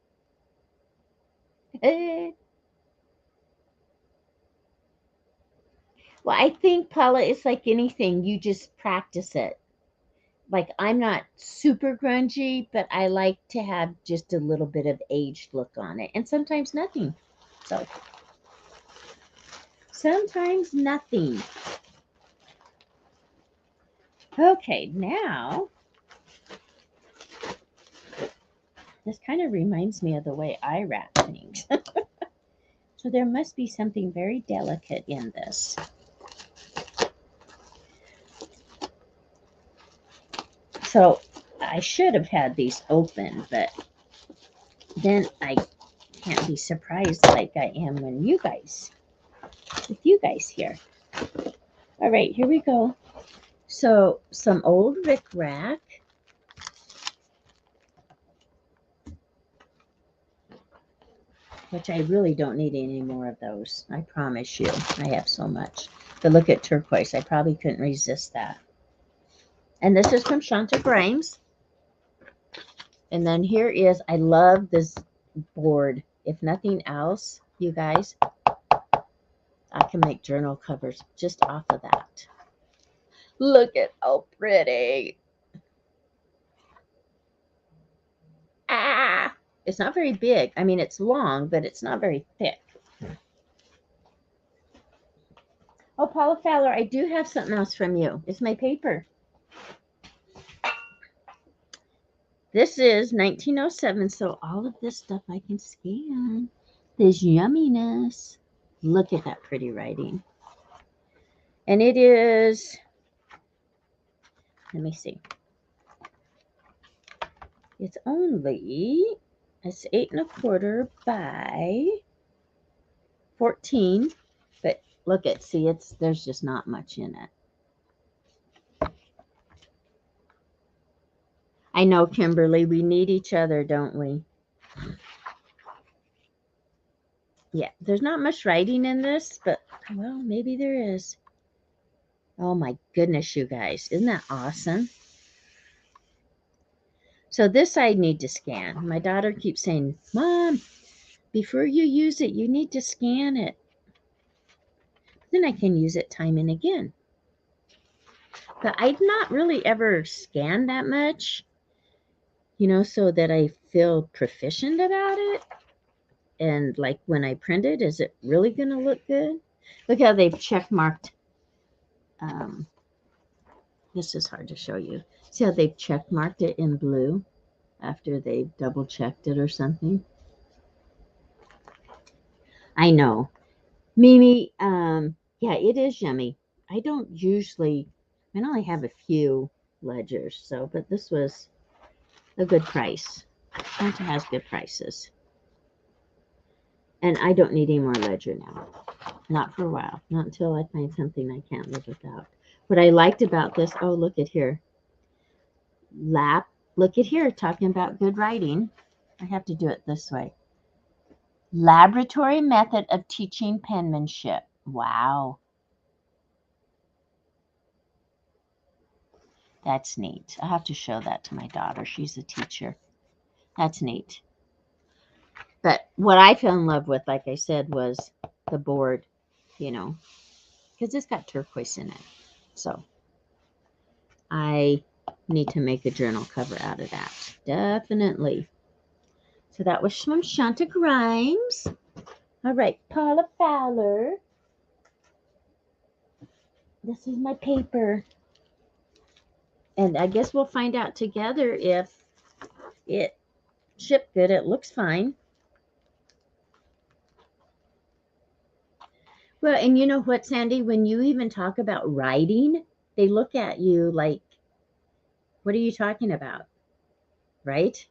Well, I think, Paula, it's like anything. You just practice it. Like, I'm not super grungy, but I like to have just a little bit of aged look on it. And sometimes nothing. So, sometimes nothing. Okay, now, this kind of reminds me of the way I wrap things. So there must be something very delicate in this. So I should have had these open, but then I can't be surprised like I am with you guys here. All right, here we go. So some old Rick Rack. Which I really don't need any more of those. I promise you. I have so much. But look at turquoise. I probably couldn't resist that. And this is from Shanta Grimes. And then here is, I love this board. If nothing else, you guys, I can make journal covers just off of that. Look at how pretty. Ah! It's not very big. I mean, it's long, but it's not very thick. Oh, Paula Fowler, I do have something else from you. It's my paper. This is 1907, so all of this stuff I can scan. This yumminess. Look at that pretty writing. And it is, let me see. It's 8 1/4 by 14. But look at, see, there's just not much in it. I know, Kimberly, we need each other, don't we? Yeah, there's not much writing in this, but well, maybe there is. Oh my goodness, you guys. Isn't that awesome? So this I need to scan. My daughter keeps saying, Mom, before you use it, you need to scan it. Then I can use it time and again. But I've not really ever scanned that much, so that I feel proficient about it. And like when I print it, is it really going to look good? Look how they've check marked. This is hard to show you. See how they've check marked it in blue after they've double checked it or something? I know. Mimi, yeah, it is yummy. I only have a few ledgers, but this was a good price. Santa has good prices. And I don't need any more ledger now. Not for a while. Not until I find something I can't live without. What I liked about this, oh, look at here. Look at here, talking about good writing. I have to do it this way. Laboratory method of teaching penmanship. Wow. That's neat. I have to show that to my daughter. She's a teacher. That's neat. But what I fell in love with, like I said, was the board, because it's got turquoise in it. So I need to make a journal cover out of that. Definitely. So that was from Shanta Grimes. All right, Paula Fowler. This is my paper. And I guess we'll find out together if it shipped good. It looks fine. Well, and you know what, Sandy? When you even talk about writing, they look at you like, what are you talking about? Right?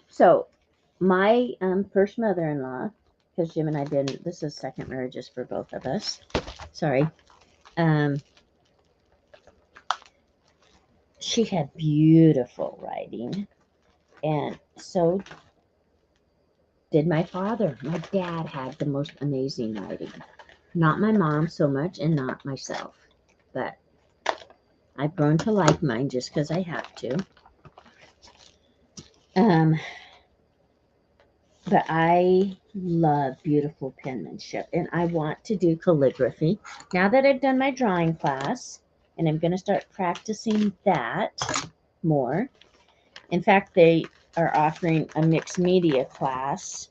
So my first mother-in-law, because Jim and I didn't, this is second marriages for both of us. Sorry. She had beautiful writing. And so did my father. My dad had the most amazing writing. Not my mom so much, and not myself. But I've grown to like mine just because I have to. But I love beautiful penmanship, and I want to do calligraphy. Now that I've done my drawing class, and I'm going to start practicing that more. In fact, they are offering a mixed media class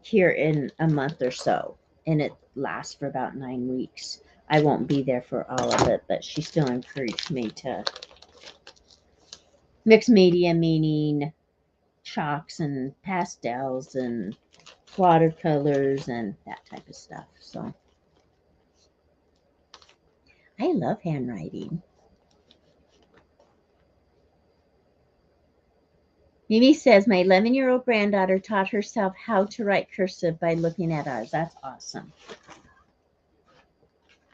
here in a month or so, and it lasts for about 9 weeks. I won't be there for all of it, but she still encouraged me to. Mixed media meaning chalks and pastels and watercolors and that type of stuff. So I love handwriting. Mimi says, my 11-year-old granddaughter taught herself how to write cursive by looking at ours. That's awesome.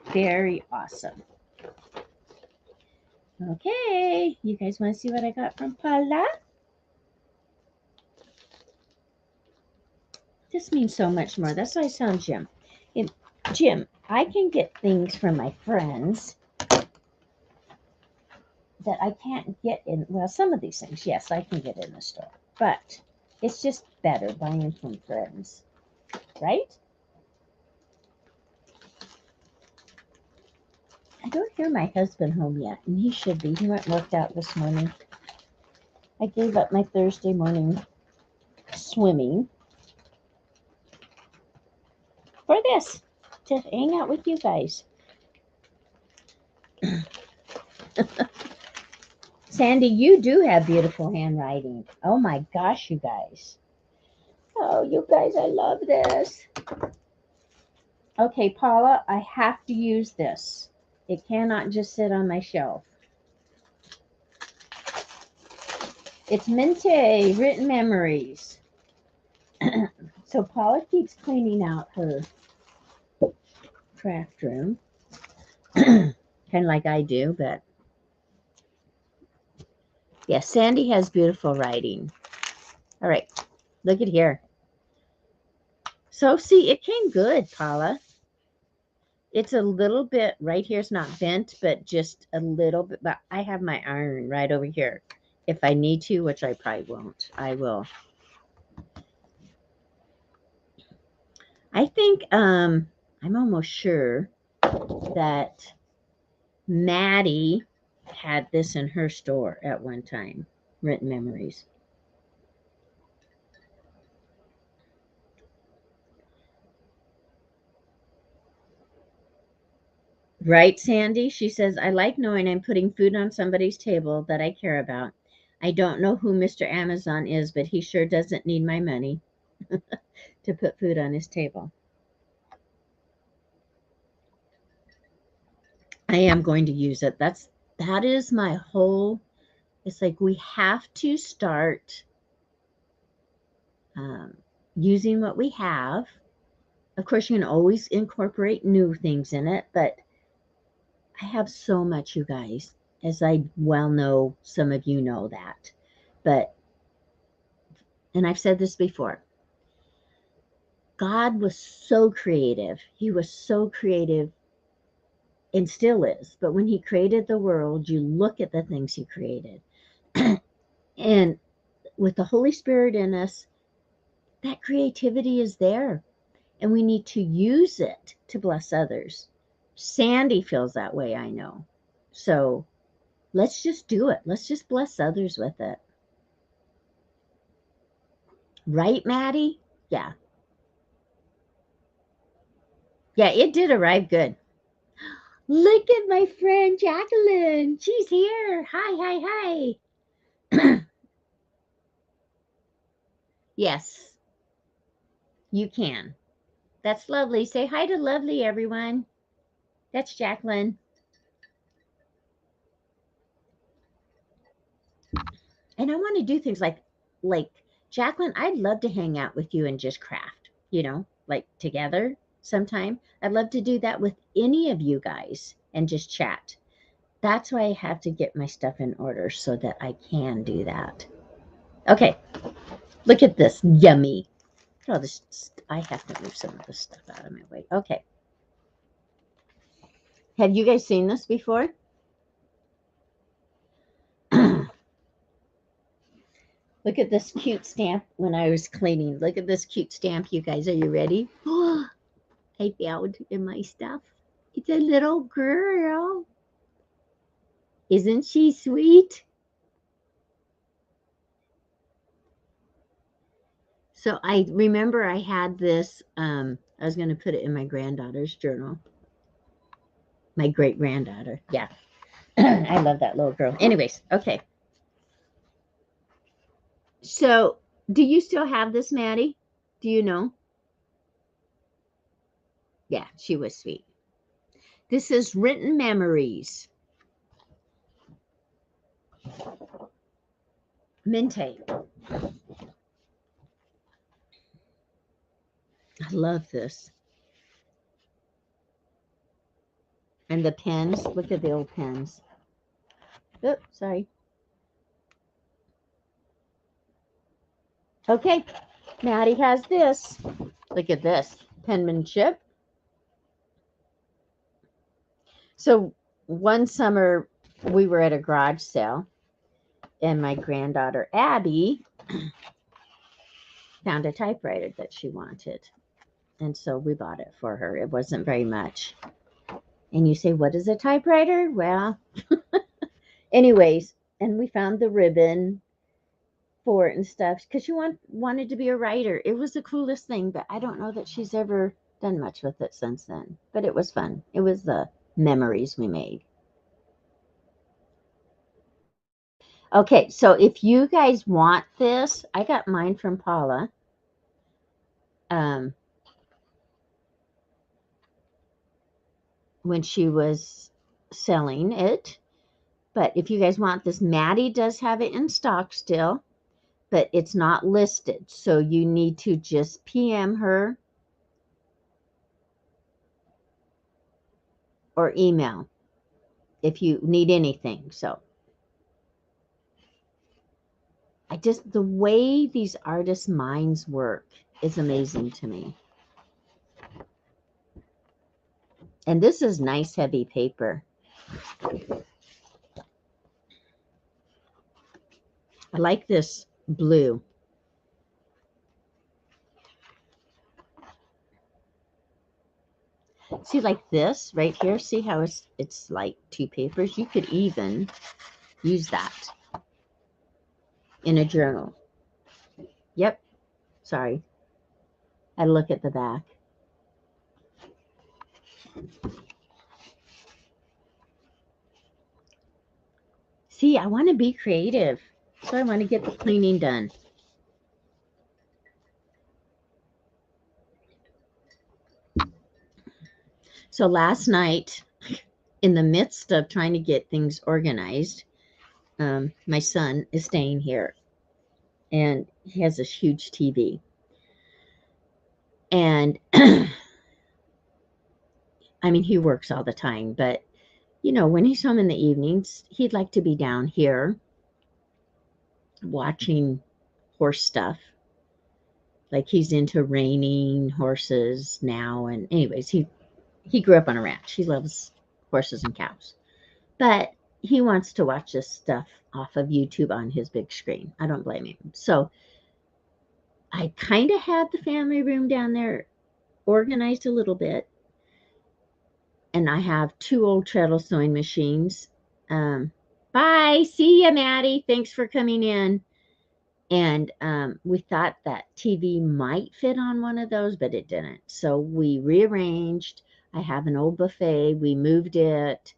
Very awesome. Okay, you guys want to see what I got from Paula? This means so much more. That's why I sound Jim. Jim, I can get things from my friends that I can't get in, well, some of these things, yes, I can get in the store, but it's just better buying from friends, right? I don't hear my husband home yet, and he should be. He went and worked out this morning. I gave up my Thursday morning swimming for this, to hang out with you guys. Sandy, you do have beautiful handwriting. Oh my gosh, you guys. Oh, you guys, I love this. Okay, Paula, I have to use this. It cannot just sit on my shelf. It's Mente, Written Memories. So Paula keeps cleaning out her craft room. kind of like I do, but yeah, Sandy has beautiful writing. All right, look at here. So see, it came good, Paula. It's a little bit right here. It's not bent, but just a little bit. But I have my iron right over here. If I need to, which I probably won't, I will. I think I'm almost sure that Maddie had this in her store at one time. Written Memories. Right, Sandy? She says, I like knowing I'm putting food on somebody's table that I care about. I don't know who Mr. Amazon is, but he sure doesn't need my money to put food on his table. I am going to use it. That is my whole, it's like we have to start using what we have. Of course, you can always incorporate new things in it, but I have so much, you guys, as I well know, some of you know that. But, and I've said this before, God was so creative. He was so creative and still is. But when he created the world, you look at the things he created. And with the Holy Spirit in us, that creativity is there. And we need to use it to bless others. Sandy feels that way, I know. So let's just do it. Let's just bless others with it. Right, Maddie? Yeah. Yeah, it did arrive good. Look at my friend Jacqueline. She's here. Hi, hi. Yes, you can. That's lovely. Say hi to Lovely, everyone. That's Jacqueline. And I want to do things like Jacqueline, I'd love to hang out with you and just craft, like together sometime. I'd love to do that with any of you guys and just chat. That's why I have to get my stuff in order so that I can do that. Okay, look at this. Yummy. Oh, this, I have to move some of this stuff out of my way. Okay. Have you guys seen this before? Look at this cute stamp when I was cleaning. Look at this cute stamp, you guys. Are you ready? Oh, I found in my stuff. It's a little girl. Isn't she sweet? So I remember I had this, I was going to put it in my granddaughter's journal. My great granddaughter. Yeah. I love that little girl. Anyways, okay. So do you still have this, Maddie? Do you know? Yeah, she was sweet. This is Written Memories. Mente. I love this. And the pens. Look at the old pens. Oops, sorry. Okay, Maddie has this. Look at this. Penmanship. So one summer we were at a garage sale and my granddaughter Abby found a typewriter that she wanted. And so we bought it for her. It wasn't very much. And you say, what is a typewriter? Well, anyways, and we found the ribbon for it and stuff because she wanted to be a writer. It was the coolest thing, but I don't know that she's ever done much with it since then. But it was fun. It was the memories we made. Okay, so if you guys want this, I got mine from Paula. When she was selling it. But if you guys want this, Maddie does have it in stock still, but it's not listed. So you need to just PM her or email. if you need anything. So the way these artists' minds work is amazing to me. And this is nice heavy paper. I like this blue. See, like this right here, see how it's like two papers? You could even use that in a journal. Yep. Sorry. I look at the back. See, I want to be creative. So I want to get the cleaning done. So last night, in the midst of trying to get things organized, my son is staying here and he has this huge TV. And I mean, he works all the time, but you know, when he's home in the evenings, he'd like to be down here watching horse stuff. Like he's into reining horses now. And anyways, he grew up on a ranch. He loves horses and cows. But he wants to watch this stuff off of YouTube on his big screen. I don't blame him. So I kind of had the family room down there organized a little bit. And I have 2 old treadle sewing machines. Bye. See ya, Maddie. Thanks for coming in. And we thought that TV might fit on one of those, but it didn't. So we rearranged. I have an old buffet. We moved it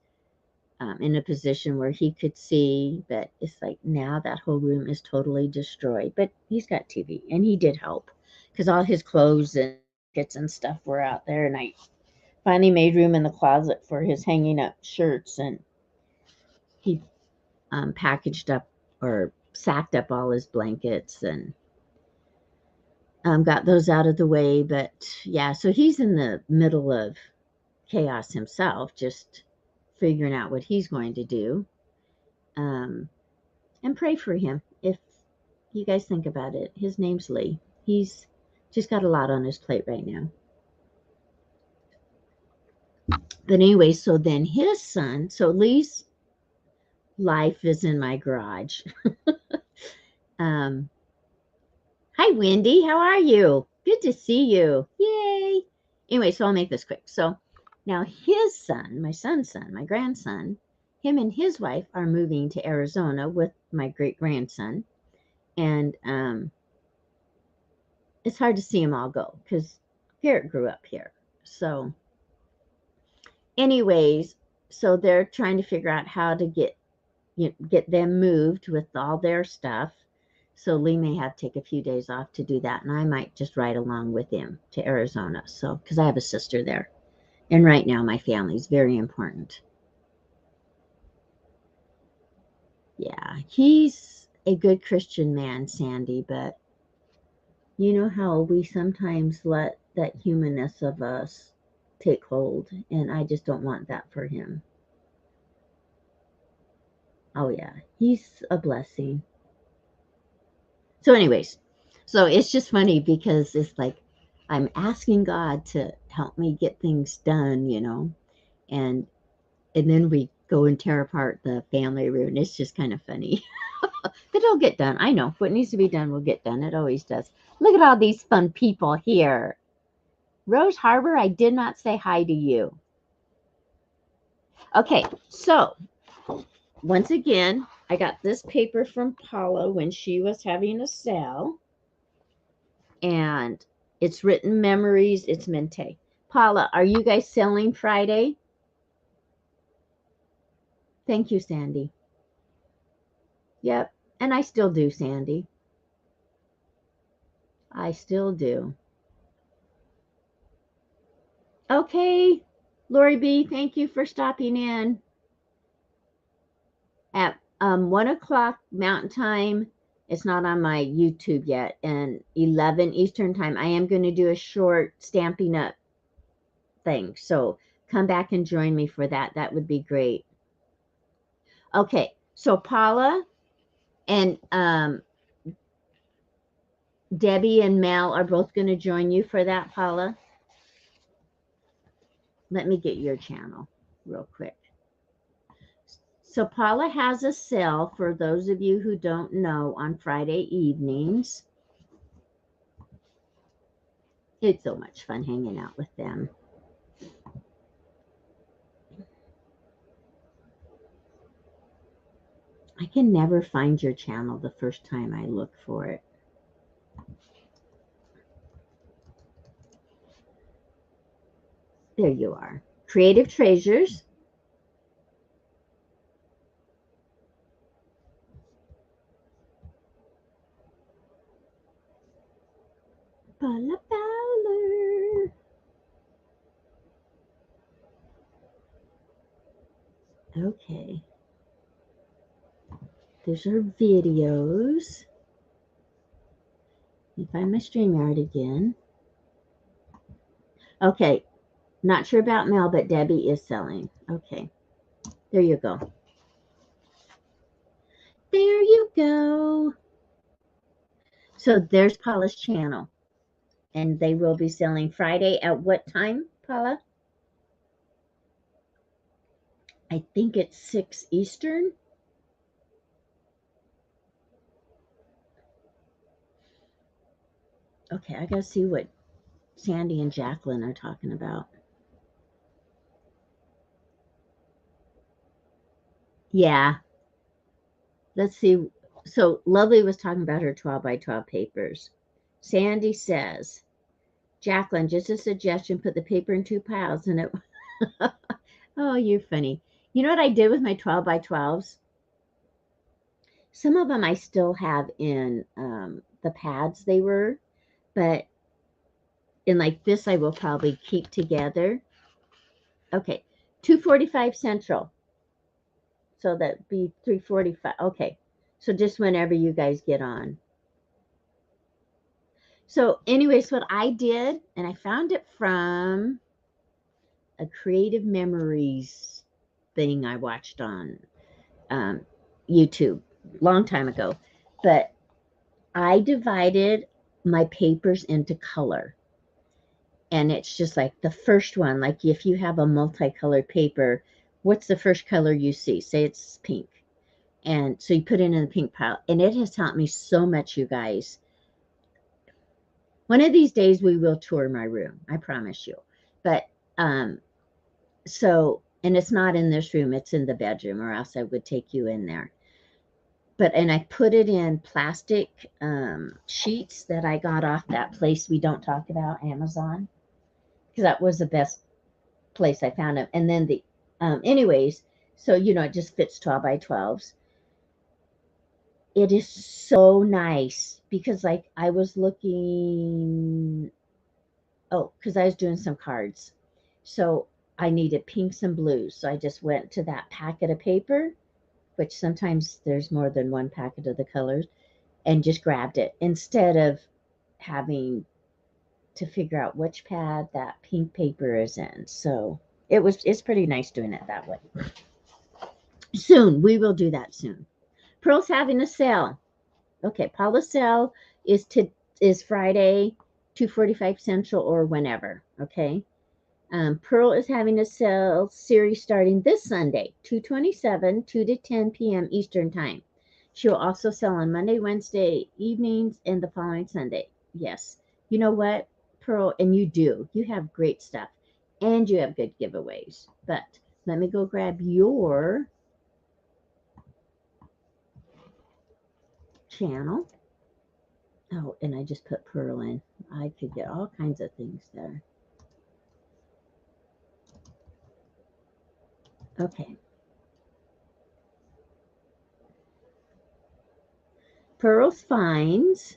in a position where he could see, but it's like now that whole room is totally destroyed. But he's got TV, and he did help because all his clothes and kits and stuff were out there. And I finally made room in the closet for his hanging up shirts, and he packaged up or sacked up all his blankets and got those out of the way. But yeah, so he's in the middle of chaos himself, just figuring out what he's going to do. And pray for him if you guys think about it. His name's Lee. He's just got a lot on his plate right now. But anyway, so then his son, so Lee's life is in my garage. Hi, Wendy. How are you? Good to see you. Yay. Anyway, so I'll make this quick. So now his son, my son's son, my grandson, him and his wife are moving to Arizona with my great grandson. And it's hard to see them all go because Garrett grew up here. So anyways, so they're trying to figure out how to get them moved with all their stuff. So Lee may have to take a few days off to do that, and I might just ride along with him to Arizona. So because I have a sister there, and right now my family is very important. Yeah, he's a good Christian man, Sandy, but you know how we sometimes let that humanness of us take hold, and I just don't want that for him. Oh yeah, he's a blessing. So anyways, so it's just funny because it's like I'm asking God to help me get things done, you know, and then we go and tear apart the family room. It's just kind of funny. But it'll get done. I know what needs to be done will get done. It always does. Look at all these fun people here. Rose Harbor, I did not say hi to you. Okay, so once again, I got this paper from Paula when she was having a sale. And it's written memories. It's Mente. Paula, are you guys selling Friday? Thank you, Sandy. Yep. And I still do, Sandy. I still do. Okay. Lori B., thank you for stopping in. At 1 o'clock Mountain Time, it's not on my YouTube yet, and 11 Eastern Time, I am going to do a short Stampin' Up thing. So come back and join me for that. That would be great. Okay, so Paula and Debbie and Mel are both going to join you for that, Paula. Let me get your channel real quick. So Paula has a sale for those of you who don't know on Friday evenings. It's so much fun hanging out with them. I can never find your channel the first time I look for it. There you are. Creative Treasures. Paula Fowler. Okay. There's our videos. Let me find my StreamYard again. Okay. Not sure about Mel, but Debbie is selling. Okay. There you go. There you go. So there's Paula's channel. And they will be selling Friday at what time, Paula? I think it's 6 Eastern. Okay, I gotta see what Sandy and Jacqueline are talking about. Yeah. Let's see. So Lovely was talking about her 12 by 12 papers. Sandy says, Jacqueline, just a suggestion, put the paper in 2 piles and it. Oh, you're funny. You know what I did with my 12 by 12s? Some of them I still have in the pads they were, but in like this, I will probably keep together. Okay, 245 Central. So that'd be 345. Okay, so just whenever you guys get on. So anyways, what I did, and I found it from a Creative Memories thing I watched on YouTube long time ago, but I divided my papers into color. And it's just like the first one, like if you have a multicolored paper, what's the first color you see? Say it's pink. And so you put it in the pink pile. And it has taught me so much, you guys. One of these days we will tour my room, I promise you. But so, and it's not in this room, it's in the bedroom, or else I would take you in there. But, and I put it in plastic sheets that I got off that place we don't talk about, Amazon, because that was the best place I found them. And then the, anyways, so, you know, it just fits 12 by 12s. It is so nice because like I was looking, oh, because I was doing some cards. So I needed pinks and blues. So I just went to that packet of paper, which sometimes there's more than one packet of the colors, and just grabbed it instead of having to figure out which pad that pink paper is in. So it's pretty nice doing it that way. Soon, we will do that soon. Pearl's having a sale. Okay, Paula's sale is Friday, 2:45 Central or whenever. Okay. Pearl is having a sale series starting this Sunday, 2/27, 2 to 10 p.m. Eastern Time. She will also sell on Monday, Wednesday evenings, and the following Sunday. Yes. You know what, Pearl? And you do. You have great stuff. And you have good giveaways. But let me go grab your channel. Oh, and I just put Pearl in. I could get all kinds of things there. Okay. Pearl's Finds.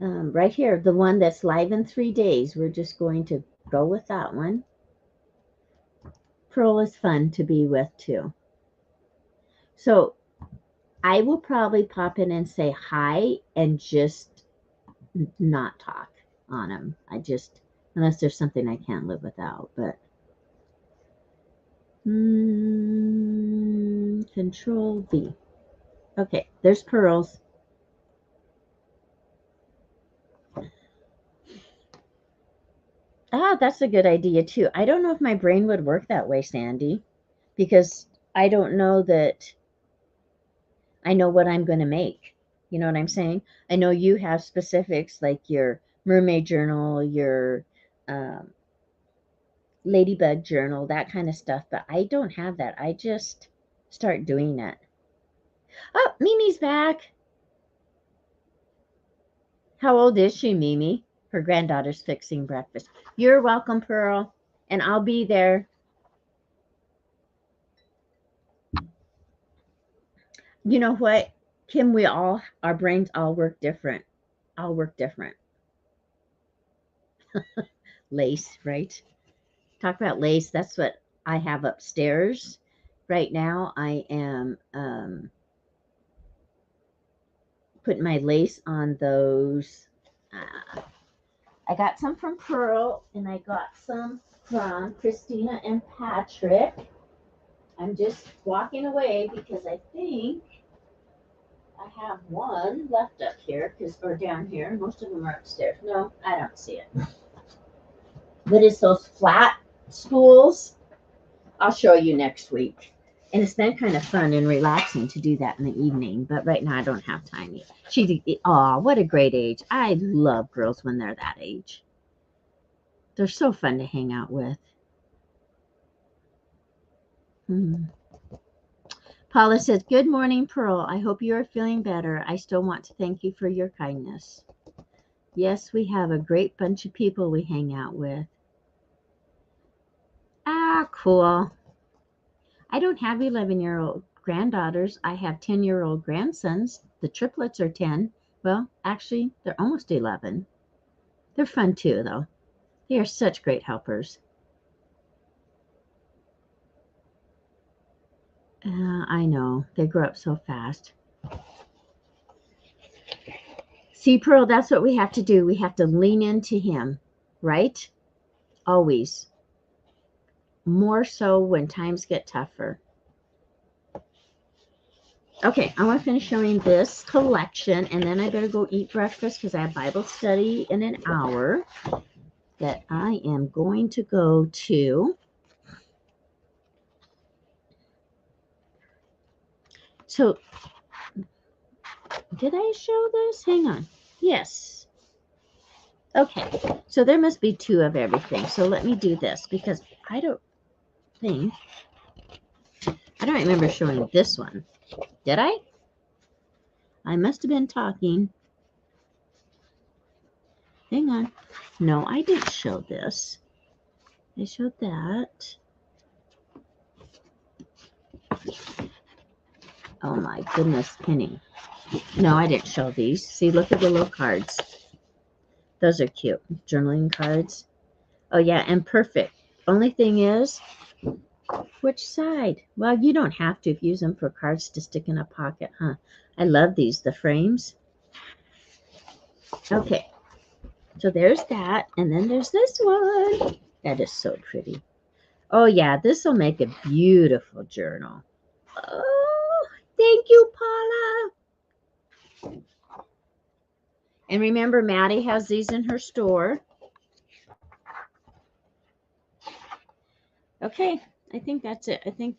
Right here, the one that's live in 3 days. We're just going to go with that one. Pearl is fun to be with too. So I will probably pop in and say hi and just not talk on them. I just, unless there's something I can't live without, but Control V. Okay, there's pearls. Ah, that's a good idea too. I don't know if my brain would work that way, Sandy, because I don't know that I know what I'm going to make. You know what I'm saying? I know you have specifics like your mermaid journal, your um, ladybug journal, that kind of stuff, but I don't have that. I just start doing it. Oh, Mimi's back. How old is she, Mimi? Her granddaughter's fixing breakfast. You're welcome, Pearl, and I'll be there. You know what, Kim? Our brains all work different. All work different. Lace, right? Talk about lace. That's what I have upstairs right now. I am putting my lace on those. I got some from Pearl, and I got some from Christina and Patrick. I'm just walking away because I think I have one left up here, or down here. Most of them are upstairs. No, I don't see it. But it's those flat spools. I'll show you next week. And it's been kind of fun and relaxing to do that in the evening. But right now I don't have time yet. Oh, what a great age. I love girls when they're that age. They're so fun to hang out with. Paula says, good morning, Pearl. I hope you are feeling better. I still want to thank you for your kindness. Yes, we have a great bunch of people we hang out with. Ah, cool. I don't have 11-year-old granddaughters. I have 10-year-old grandsons. The triplets are 10. Well, actually, they're almost 11. They're fun too, though. They are such great helpers. I know. They grow up so fast. See, Pearl, that's what we have to do. We have to lean into him, right? Always. More so when times get tougher. Okay, I want to finish showing this collection, and then I better go eat breakfast because I have Bible study in an hour that I am going to go to. So, did I show this? Hang on. Yes. Okay, so there must be 2 of everything. So let me do this because I don't remember showing this one. Did I? I must have been talking. Hang on. No, I didn't show this. I showed that. Oh my goodness, Penny. No, I didn't show these. See, look at the little cards. Those are cute. Journaling cards. Oh yeah, and perfect. Only thing is, which side? Well, you don't have to use them for cards to stick in a pocket, huh? I love these, the frames. Okay, so there's that, and then there's this one. That is so pretty. Oh yeah, this will make a beautiful journal. Oh, thank you, Paula. And remember, Maddie has these in her store. Okay, I think that's it. I think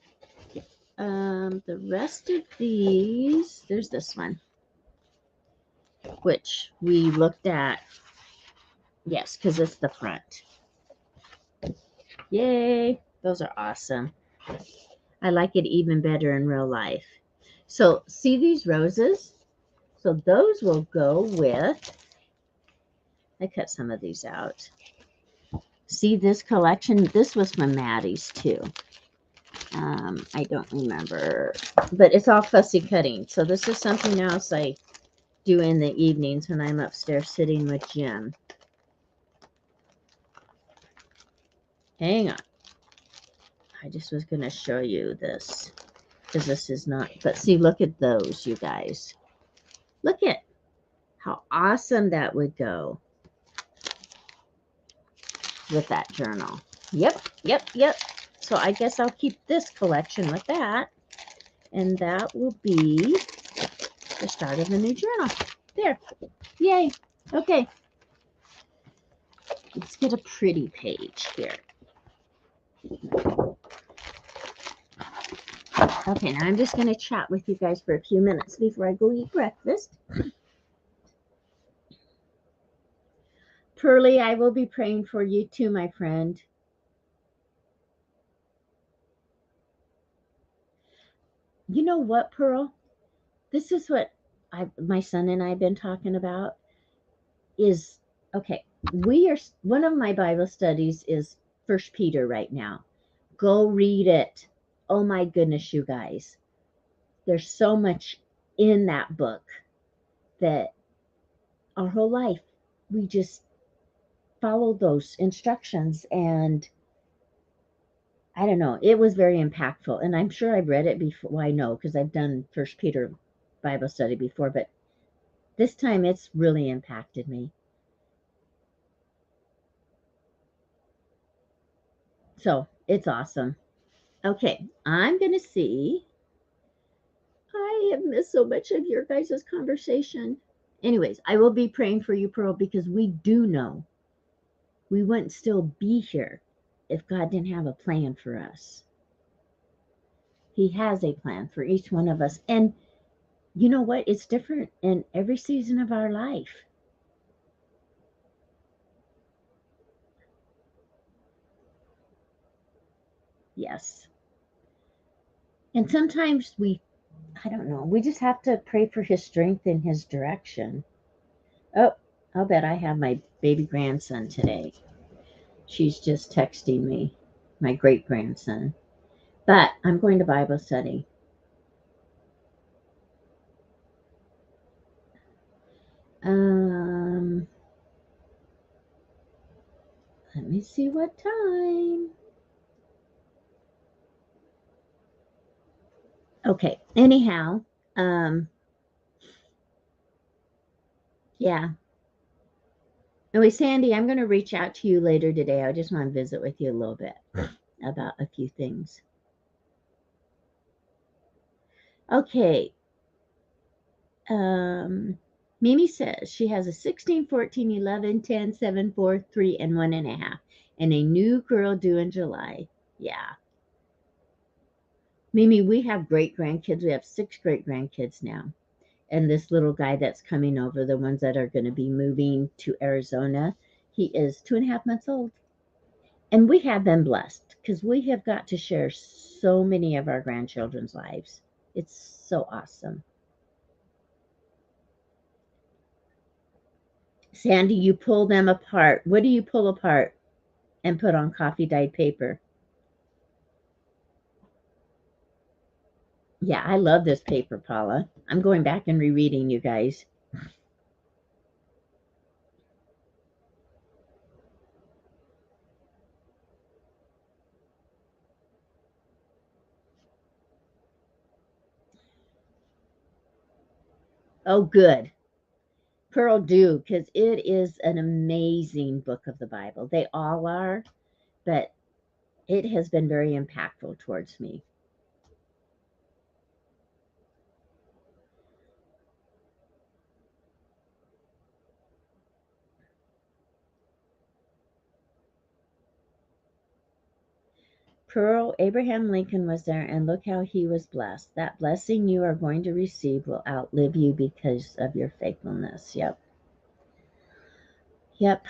the rest of these, there's this one, which we looked at. Yes, because it's the front. Yay, those are awesome. I like it even better in real life. So see these roses? So those will go with, I cut some of these out. See this collection? This was from Maddie's too. I don't remember, but it's all fussy cutting. So this is something else I do in the evenings when I'm upstairs sitting with Jim. Hang on. I just was going to show you this because this is not, but see, look at those, you guys. Look at how awesome that would go with that journal. Yep. So I guess I'll keep this collection with that. And that will be the start of the new journal. There. Yay. Okay. Let's get a pretty page here. Okay, now I'm just going to chat with you guys for a few minutes before I go eat breakfast. Pearlie, I will be praying for you too, my friend. You know what, Pearl? This is what my son and I have been talking about is, okay, one of my Bible studies is First Peter right now. Go read it. Oh my goodness, you guys. There's so much in that book that our whole life we just followed those instructions, and I don't know, it was very impactful. And I'm sure I've read it before. Well, I know because I've done First Peter Bible study before, but this time it's really impacted me. So it's awesome. Okay, I'm going to see. I have missed so much of your guys' conversation. Anyways, I will be praying for you, Pearl, because we do know we wouldn't still be here if God didn't have a plan for us. He has a plan for each one of us. And you know what? It's different in every season of our life. Yes. And sometimes I don't know, we just have to pray for his strength and his direction. Oh, I'll bet I have my baby grandson today. She's just texting me, my great grandson. But I'm going to Bible study. Let me see what time. Okay. Anyhow, yeah. Anyway, Sandy, I'm going to reach out to you later today. I just want to visit with you a little bit about a few things. Okay. Mimi says she has a 16, 14, 11, 10, 7, 4, 3, and 1.5, and a new girl due in July. Yeah. Mimi, we have great grandkids. We have 6 great grandkids now. And this little guy that's coming over, the ones that are going to be moving to Arizona, he is 2.5 months old. And we have been blessed because we have got to share so many of our grandchildren's lives. It's so awesome. Sandy, you pull them apart. What do you pull apart and put on coffee dyed paper? Yeah, I love this paper, Paula. I'm going back and rereading, you guys. Oh, good. Pearl, do, because it is an amazing book of the Bible. They all are, but it has been very impactful towards me. Pearl, Abraham Lincoln was there, and look how he was blessed. That blessing you are going to receive will outlive you because of your faithfulness. Yep. Yep.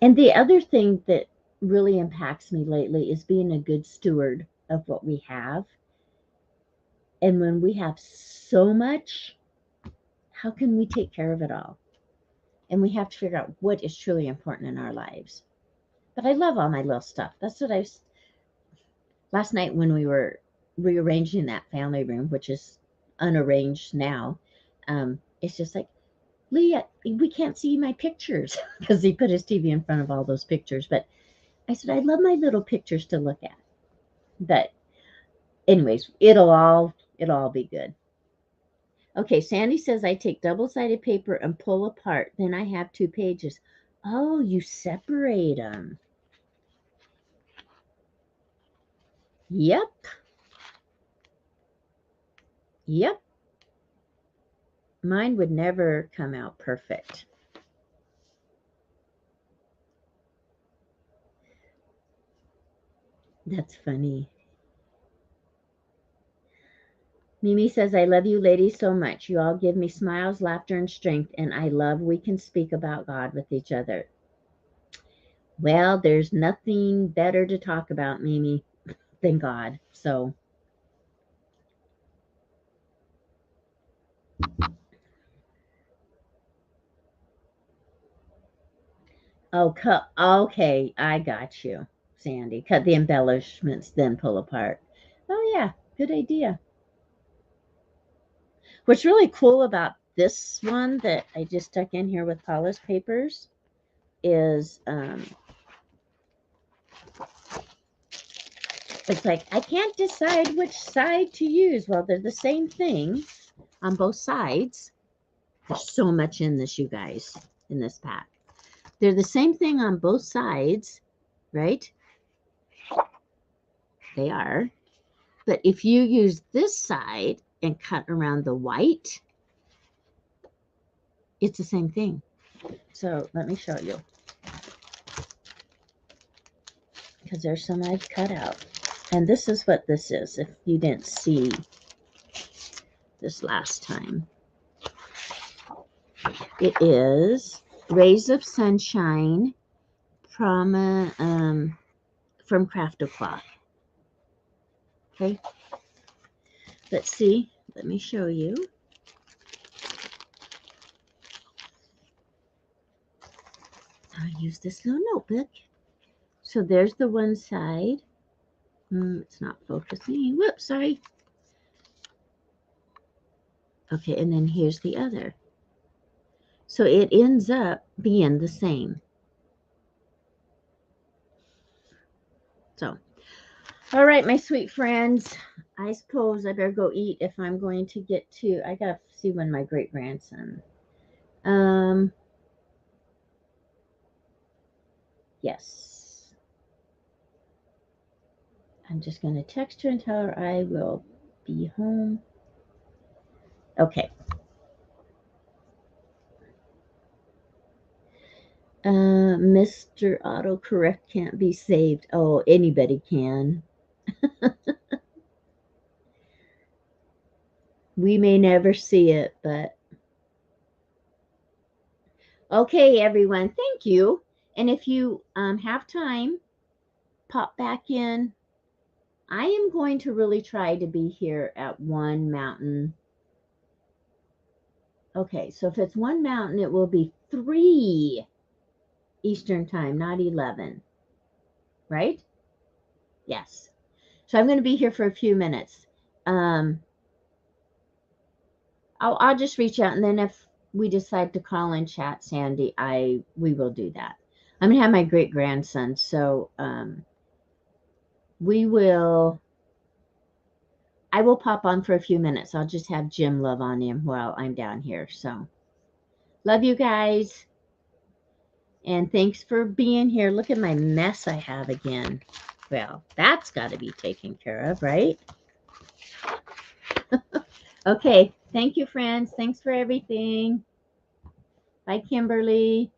And the other thing that really impacts me lately is being a good steward of what we have. And when we have so much, how can we take care of it all? And we have to figure out what is truly important in our lives. But I love all my little stuff. That's what last night when we were rearranging that family room, which is unarranged now, it's just like, Leah, we can't see my pictures because he put his TV in front of all those pictures. But I said, I love my little pictures to look at. But anyways, it'll all be good. Okay, Sandy says I take double-sided paper and pull apart. Then I have 2 pages. Oh, you separate them. Yep. Yep. Mine would never come out perfect. That's funny. Mimi says, I love you ladies so much. You all give me smiles, laughter, and strength, and I love we can speak about God with each other. Well, there's nothing better to talk about, Mimi, than God. So, okay, I got you, Sandy. Cut the embellishments, then pull apart. Oh, yeah, good idea. What's really cool about this one that I just stuck in here with Paula's papers is it's like I can't decide which side to use. Well, they're the same thing on both sides. There's so much in this, you guys, in this pack. They're the same thing on both sides, right? They are. But if you use this side and cut around the white, it's the same thing. So let me show you. Because there's some I've cut out. And this is what this is, if you didn't see this last time. It is Rays of Sunshine from Craft-A-Cloth. Okay. Let's see. Let me show you. I'll use this little notebook. So there's the one side. It's not focusing. Whoops, sorry. Okay, and then here's the other. So it ends up being the same. So, all right, my sweet friends. I suppose I better go eat if I'm going to get to, I got to see when my great-grandson. Yes. I'm just going to text her and tell her I will be home. Okay. Mr. Autocorrect can't be saved. Oh, anybody can. We may never see it, but okay, everyone. Thank you. And if you have time, pop back in. I am going to really try to be here at 1 Mountain. Okay, so if it's 1 Mountain, it will be 3 Eastern time, not 11. Right? Yes. So I'm going to be here for a few minutes. I'll just reach out, and then if we decide to call and chat, Sandy, we will do that. I'm going to have my great-grandson, so I will pop on for a few minutes. I'll just have Jim love on him while I'm down here. So love you guys. And thanks for being here. Look at my mess I have again. Well, that's got to be taken care of, right? Okay. Thank you, friends. Thanks for everything. Bye, Kimberly.